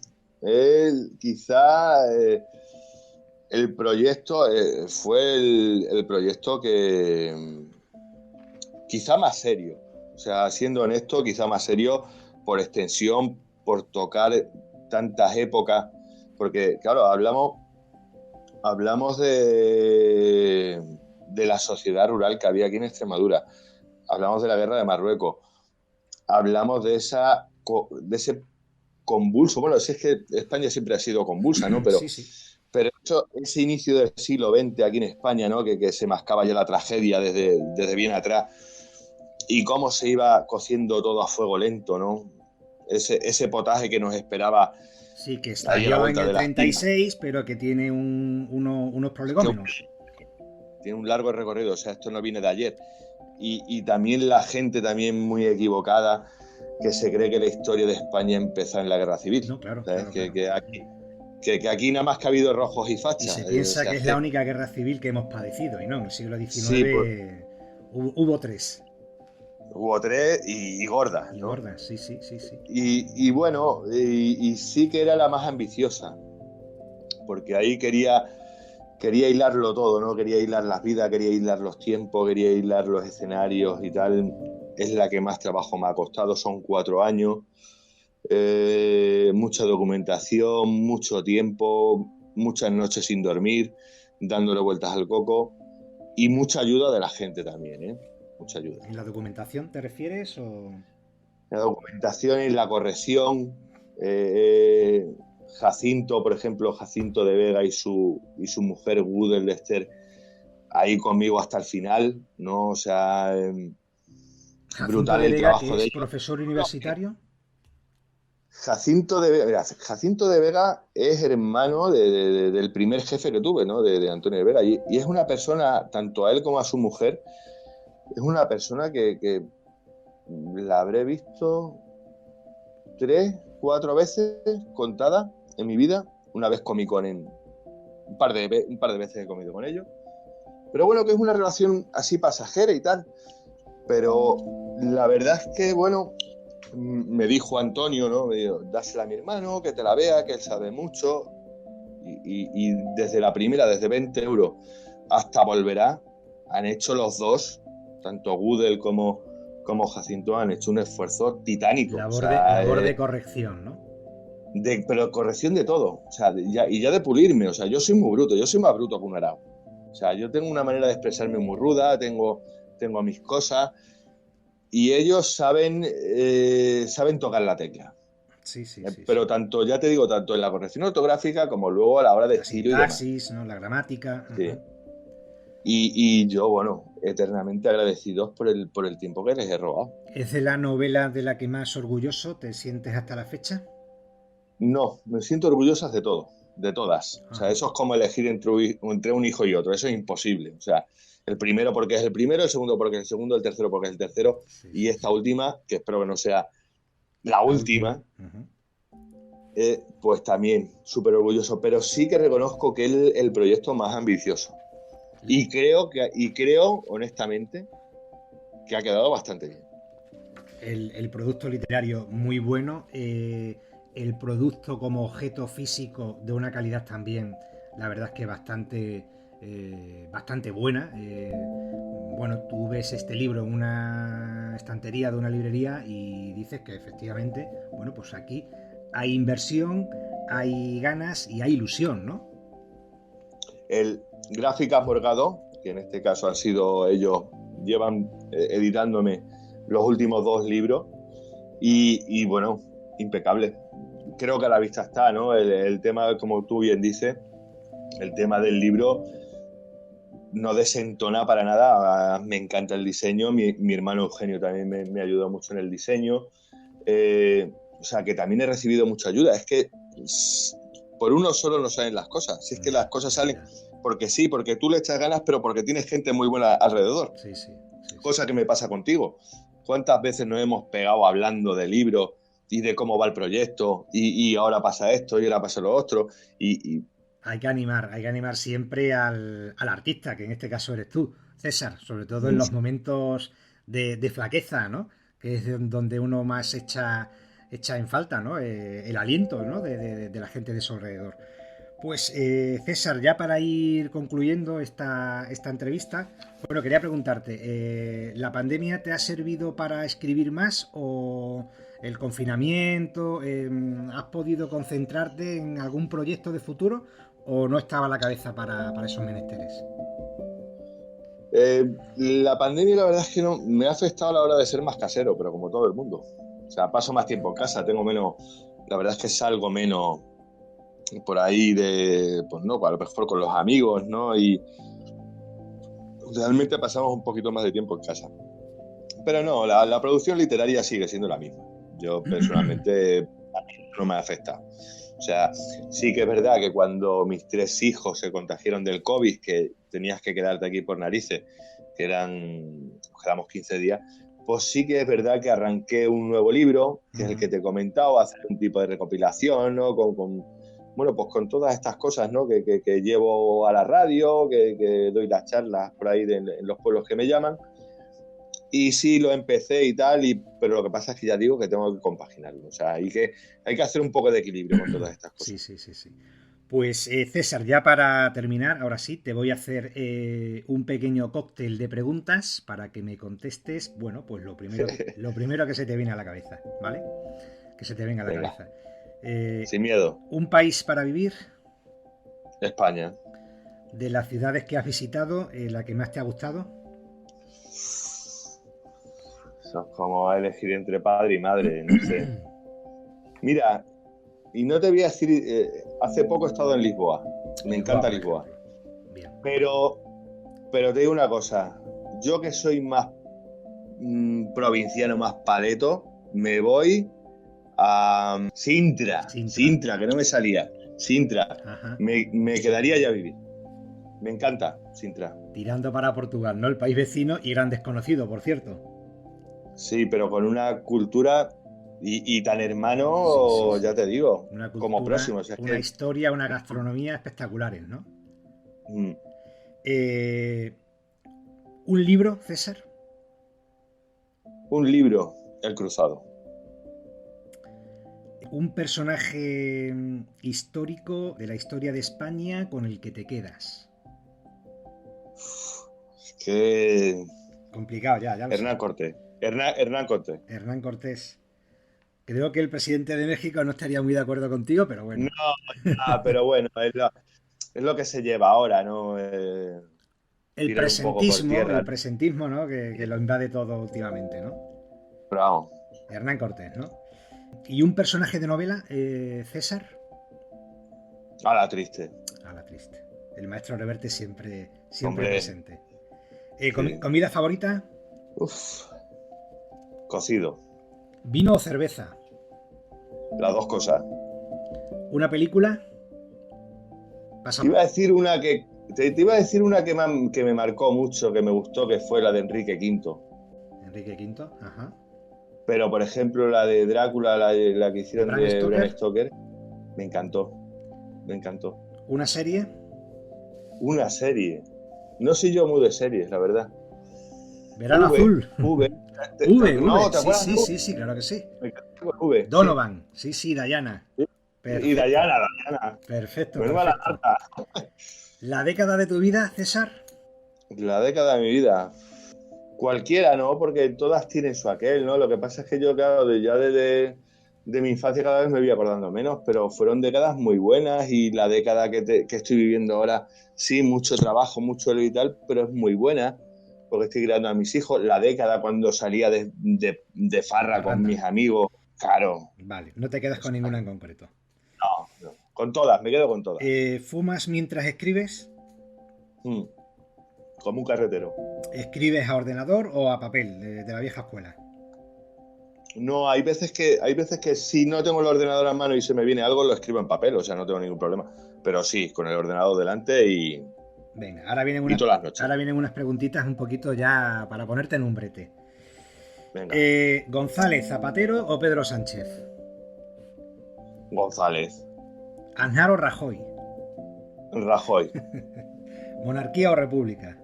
quizá el proyecto fue el proyecto que quizá más serio, o sea, siendo honesto, quizá más serio por extensión, por tocar tantas épocas, porque claro, hablamos de la sociedad rural que había aquí en Extremadura, hablamos de la guerra de Marruecos, hablamos de ese convulso, bueno, si es que España siempre ha sido convulsa, ¿no? Sí, sí. Pero ese inicio del siglo XX aquí en España, ¿no? Que se mascaba ya la tragedia desde bien atrás, y cómo se iba cociendo todo a fuego lento, ¿no? Ese potaje que nos esperaba Sí, que ahí a la estalló en vuelta el de la esquina. 36, pero que tiene unos prolegómenos. Tiene un largo recorrido, o sea, esto no viene de ayer. Y también la gente también muy equivocada que se cree que la historia de España empezó en la Guerra Civil. No, claro, ¿Sabes? claro, claro. Que aquí nada más que ha habido rojos y Y fachas. se O piensa sea, que es la única guerra civil que hemos padecido, y no, en el siglo sí, pues XIX hubo tres. hubo tres y gordas, Y ¿no? gordas, sí, sí, sí, sí. Y bueno, y sí que era la más ambiciosa, porque ahí quería hilarlo todo, ¿no? Quería hilar las vidas, quería hilar los tiempos, quería hilar los escenarios y tal. Es la que más trabajo me ha costado, son 4 años, mucha documentación, mucho tiempo, muchas noches sin dormir, dándole vueltas al coco y mucha ayuda de la gente también, ¿eh? Mucha ayuda. ¿En la documentación te refieres o...? La documentación y la corrección. eh, Jacinto, por ejemplo, Jacinto de Vega y su mujer Gudel de Esther ahí conmigo hasta el final, ¿no? O sea, Jacinto brutal de el Vega, que trabajo de es ellos. profesor No, universitario. Jacinto de Vega, mira, Jacinto de Vega es hermano del primer jefe que tuve, ¿no? De Antonio de Vega. Y es una persona, tanto a él como a su mujer, es una persona que la habré visto 3, 4 veces contada en mi vida. Una vez comí con él, un par de veces he comido con ellos. Pero bueno, que es una relación así pasajera y tal. Pero la verdad es que, bueno, me dijo Antonio, ¿no? Me dijo, dásela a mi hermano, que te la vea, que él sabe mucho. Y desde la primera, desde 20 euros hasta Volverá, han hecho los dos, tanto Gudel como Jacinto, han hecho un esfuerzo titánico. O sea, Labor de corrección, ¿no? pero corrección de todo. O sea, ya de pulirme. O sea, yo soy muy bruto, yo soy más bruto que un arao. O sea, yo tengo una manera de expresarme muy ruda, tengo mis cosas y ellos saben tocar la tecla. Sí, sí, sí, Pero sí. tanto, ya te digo, tanto en la corrección ortográfica como luego a la hora de La estilo y demás. sintaxis, ¿no? La gramática. Sí. Y yo, bueno, eternamente agradecidos por el tiempo que les he robado. ¿Es de la novela de la que más orgulloso te sientes hasta la fecha? No, me siento orgullosas de todo, de todas. O sea, Ajá. eso es como elegir entre un hijo y otro, eso es imposible. O sea, el primero porque es el primero, el segundo porque es el segundo, el tercero porque es el tercero, Sí, y sí, esta sí. última, que espero que no sea la La última. última, Ujú. pues también súper orgulloso. Pero sí que reconozco que es el proyecto más ambicioso. Y creo, honestamente, que ha quedado bastante bien. El producto literario muy bueno. El producto como objeto físico de una calidad también, la verdad es que bastante buena. Bueno, tú ves este libro en una estantería de una librería y dices que efectivamente, bueno, pues aquí hay inversión, hay ganas y hay ilusión, ¿no? El Gráficas Morgado, que en este caso han sido ellos, llevan editándome los últimos 2 libros y bueno, impecable. Creo que a la vista está, ¿no? El tema, como tú bien dices, el tema del libro no desentona para nada. Me encanta el diseño. Mi hermano Eugenio también me ayudó mucho en el diseño. sea, que también he recibido mucha ayuda. Es que por uno solo no salen las cosas. Si es que las cosas salen porque sí, porque tú le echas ganas, pero porque tienes gente muy buena alrededor. Cosa que me pasa contigo. ¿Cuántas veces nos hemos pegado hablando de libros y de cómo va el proyecto y ahora pasa esto y ahora pasa lo otro? Hay que animar siempre al artista, que en este caso eres tú, César, sobre todo en los momentos de flaqueza, ¿no? Que es donde uno más echa en falta, ¿no? El aliento, ¿no? De la gente de su alrededor. Pues César, ya para ir concluyendo esta entrevista, bueno, quería preguntarte, ¿la pandemia te ha servido para escribir más o el confinamiento? ¿Has podido concentrarte en algún proyecto de futuro o no estaba la cabeza para esos menesteres? La pandemia, la verdad es que no me ha afectado a la hora de ser más casero, pero como todo el mundo. O sea, paso más tiempo en casa, tengo menos, la verdad es que salgo menos por ahí pues no, a lo mejor con los amigos, ¿no? Y realmente pasamos un poquito más de tiempo en casa. Pero no, la producción literaria sigue siendo la misma. Yo personalmente no me afecta. O sea, sí que es verdad que cuando mis 3 hijos se contagiaron del COVID, que tenías que quedarte aquí por narices, que nos quedamos 15 días, pues sí que es verdad que arranqué un nuevo libro, que es el que te he comentado, hacer un tipo de recopilación, ¿no? Bueno, pues con todas estas cosas, ¿no? Que llevo a la radio, que doy las charlas por ahí en los pueblos que me llaman. Y sí, lo empecé y tal, pero lo que pasa es que ya digo que tengo que compaginarlo. O sea, hay que hacer un poco de equilibrio con todas estas cosas. Sí. Pues César, ya para terminar, ahora sí, te voy a hacer un pequeño cóctel de preguntas para que me contestes, bueno, pues lo primero que se te viene a la cabeza, ¿vale? Que se te venga a la cabeza. Sin miedo. ¿Un país para vivir? España. ¿De las ciudades que has visitado, la que más te ha gustado? Eso es como elegir entre padre y madre, no sé. Mira, y no te voy a decir, hace poco he estado en Lisboa. Me encanta Lisboa. Bien. Pero te digo una cosa, yo que soy más provinciano, más paleto, me voy a Sintra, que no me salía. Sintra. Me quedaría ya a vivir. Me encanta Sintra. Tirando para Portugal, ¿no? El país vecino y gran desconocido, por cierto. Sí, pero con una cultura y tan hermano, ya te digo, una cultura, como próximos. Una historia, una gastronomía espectaculares, ¿no? ¿Un libro, César? Un libro, El Cruzado. ¿Un personaje histórico de la historia de España con el que te quedas? Que... Complicado ya lo Hernán sé. Cortés. Hernán Cortés. Hernán Cortés. Creo que el presidente de México no estaría muy de acuerdo contigo, pero bueno. No, pero bueno, es lo que se lleva ahora, ¿no? El presentismo, ¿no? Que lo invade todo últimamente, ¿no? Pero vamos. Hernán Cortés, ¿no? ¿Y un personaje de novela, César? A la triste. El maestro Reverte siempre Hombre. Presente. ¿Comida favorita? Cocido. ¿Vino o cerveza? Las dos cosas. ¿Una película? Te iba a decir una que me marcó mucho, que me gustó, que fue la de Enrique V. Enrique V, ajá. Pero, por ejemplo, la de Drácula, la que hicieron de Bram Stoker, me encantó. ¿Una serie? Una serie. No soy yo muy de series, la verdad. Verano Azul. V. No, ¿te acuerdas? Sí, claro que sí. V. Donovan. Sí, Diana. Perfecto. Y Diana. Perfecto. La década de tu vida, César. La década de mi vida. Cualquiera, ¿no? Porque todas tienen su aquel, ¿no? Lo que pasa es que yo, claro, ya desde mi infancia cada vez me voy acordando menos, pero fueron décadas muy buenas y la década que estoy viviendo ahora, sí, mucho trabajo, mucho y tal, pero es muy buena porque estoy creando a mis hijos. La década cuando salía de farra con mis amigos, claro. Vale, no te quedas con ninguna en concreto. No, con todas, me quedo con todas. ¿Fumas mientras escribes? Como un carretero. ¿Escribes a ordenador o a papel, de la vieja escuela? No, hay veces que si no tengo el ordenador en mano y se me viene algo, lo escribo en papel, o sea, no tengo ningún problema. Pero sí, con el ordenador delante Venga, y todas las noches. ahora vienen unas preguntitas un poquito ya para ponerte en un brete. Venga, ¿González Zapatero o Pedro Sánchez? González, ¿Aznar o Rajoy? Rajoy. ¿Monarquía o república?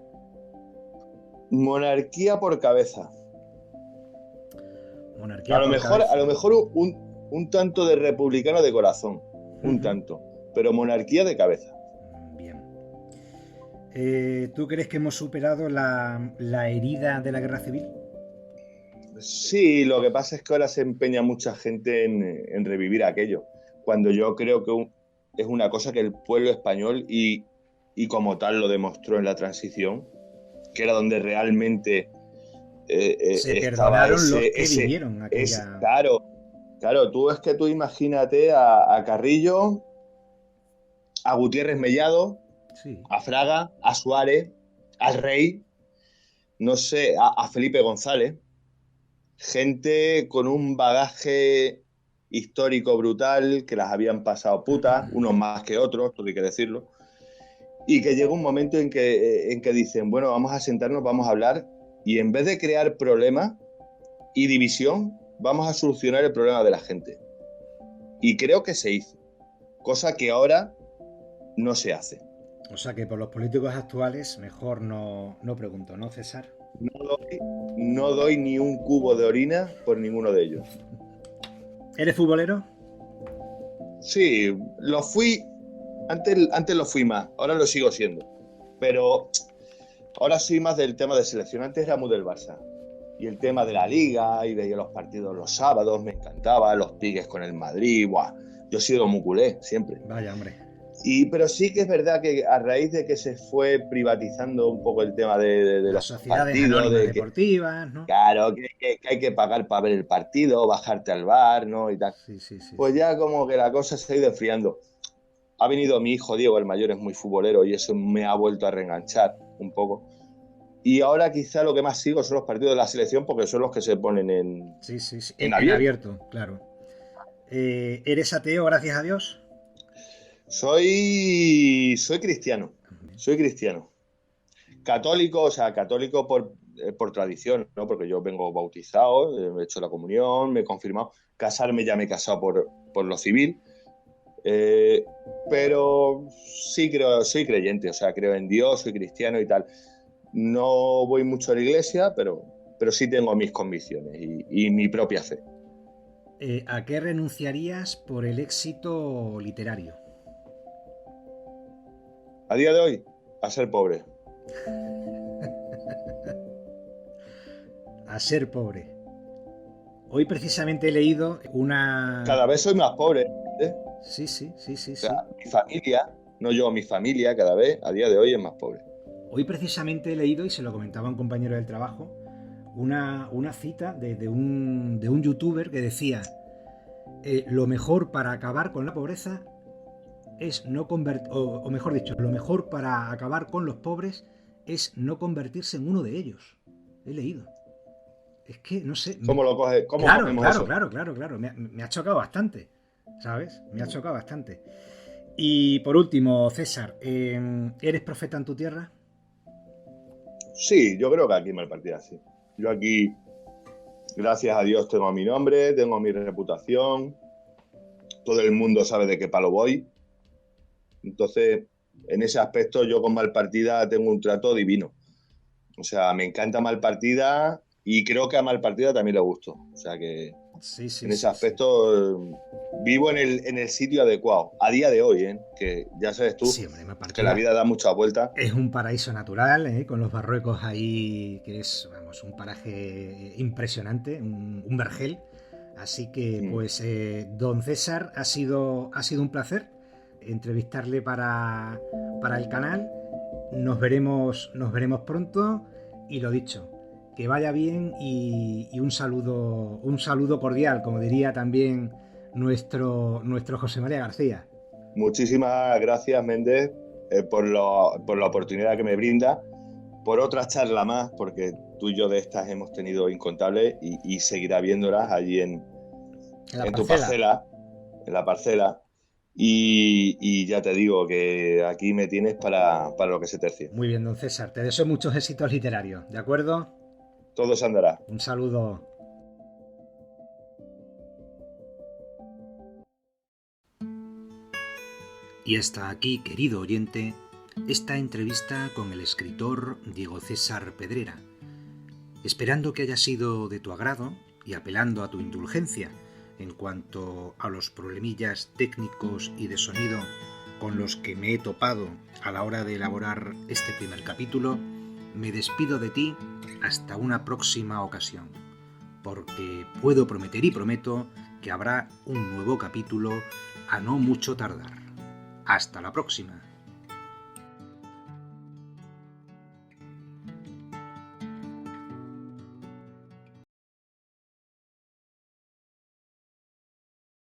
Monarquía por cabeza. Monarquía A lo por mejor, cabeza. a lo mejor un tanto de republicano de corazón, un tanto, pero monarquía de cabeza. Bien. ¿Tú crees que hemos superado la herida de la guerra civil? Sí, lo que pasa es que ahora se empeña mucha gente en revivir aquello, cuando yo creo que es una cosa que el pueblo español y como tal lo demostró en la transición, que era donde realmente Se estaba perdonaron los que vivieron aquella... Claro, tú imagínate a Carrillo, a Gutiérrez Mellado, Sí. a Fraga, a Suárez, al Rey, no sé, a Felipe González, gente con un bagaje histórico brutal, que las habían pasado putas, unos más que otros, todo hay que decirlo, y que llega un momento en que dicen, bueno, vamos a sentarnos, vamos a hablar, y en vez de crear problemas y división, vamos a solucionar el problema de la gente. Y creo que se hizo, cosa que ahora no se hace. O sea que por los políticos actuales mejor no pregunto, ¿no, César? No doy ni un cubo de orina por ninguno de ellos. ¿Eres futbolero? Sí, lo fui. Antes lo fui más, ahora lo sigo siendo. Pero ahora soy más del tema de selección. Antes era muy del Barça. Y el tema de la Liga, y veía los partidos los sábados, me encantaba, los pigues con el Madrid, ¡buah! Yo he sido muy culé, siempre. Vaya, hombre. Pero sí que es verdad que a raíz de que se fue privatizando un poco el tema de Las los sociedades partidos, anónimas de que, deportivas, ¿no? claro, que hay que pagar para ver el partido, bajarte al bar, ¿no? Y tal. Sí, sí, sí. Pues Sí. ya como que la cosa se ha ido enfriando. Ha venido mi hijo Diego, el mayor, es muy futbolero y eso me ha vuelto a reenganchar un poco. Y ahora quizá lo que más sigo son los partidos de la selección porque son los que se ponen Sí, sí, sí. en En abierto. abierto, claro. ¿Eres ateo, gracias a Dios? Soy cristiano, soy cristiano. Católico, o sea, católico por tradición, ¿no? Porque yo vengo bautizado, he hecho la comunión, me he confirmado. Casarme ya me he casado por lo civil. Pero sí creo, soy creyente, o sea, creo en Dios, soy cristiano y tal. No voy mucho a la iglesia, pero sí tengo mis convicciones y mi propia fe. ¿A qué renunciarías por el éxito literario? A día de hoy, a ser pobre. A ser pobre. Hoy precisamente he leído una... Cada vez soy más pobre, ¿eh? Sí, sí, sí, sí, O sí. sea, mi familia, no yo, mi familia, cada vez, a día de hoy, es más pobre. Hoy precisamente he leído, y se lo comentaba a un compañero del trabajo, una cita de un youtuber que decía lo mejor para acabar con la pobreza es no convertir, o mejor dicho, lo mejor para acabar con los pobres es no convertirse en uno de ellos. He leído. Es que, no sé... ¿Cómo lo coges? ¿Cómo Claro, cogemos claro, eso? claro. Me ha chocado bastante, ¿sabes? Me ha chocado bastante. Y por último, César, ¿eres profeta en tu tierra? Sí, yo creo que aquí me partida así. Yo aquí, gracias a Dios, tengo mi nombre, tengo mi reputación, todo el mundo sabe de qué palo voy. Entonces, en ese aspecto, yo con Malpartida tengo un trato divino. O sea, me encanta Malpartida y creo que a Malpartida también le gusto. O sea que Sí, sí, en ese sí, aspecto vivo en el sitio adecuado. A día de hoy, que ya sabes tú, sí, hombre, que la vida da muchas vueltas. Es un paraíso natural, con los barruecos ahí, que es, vamos, un paraje impresionante, un vergel. Así que, pues, don César, ha sido un placer entrevistarle para el canal. Nos veremos pronto y lo dicho, que vaya bien y un saludo cordial, como diría también nuestro José María García. Muchísimas gracias, Méndez, por la oportunidad que me brinda, por otra charla más, porque tú y yo de estas hemos tenido incontables y seguirá viéndolas allí en tu parcela, en la parcela. Y ya te digo que aquí me tienes para lo que se tercie. Muy bien, don César. Te deseo muchos éxitos literarios, ¿de acuerdo? Todo se andará. Un saludo. Y hasta aquí, querido oyente, esta entrevista con el escritor Diego César Pedrera, esperando que haya sido de tu agrado y apelando a tu indulgencia en cuanto a los problemillas técnicos y de sonido con los que me he topado a la hora de elaborar este primer capítulo. Me despido de ti hasta una próxima ocasión, porque puedo prometer y prometo que habrá un nuevo capítulo a no mucho tardar. Hasta la próxima.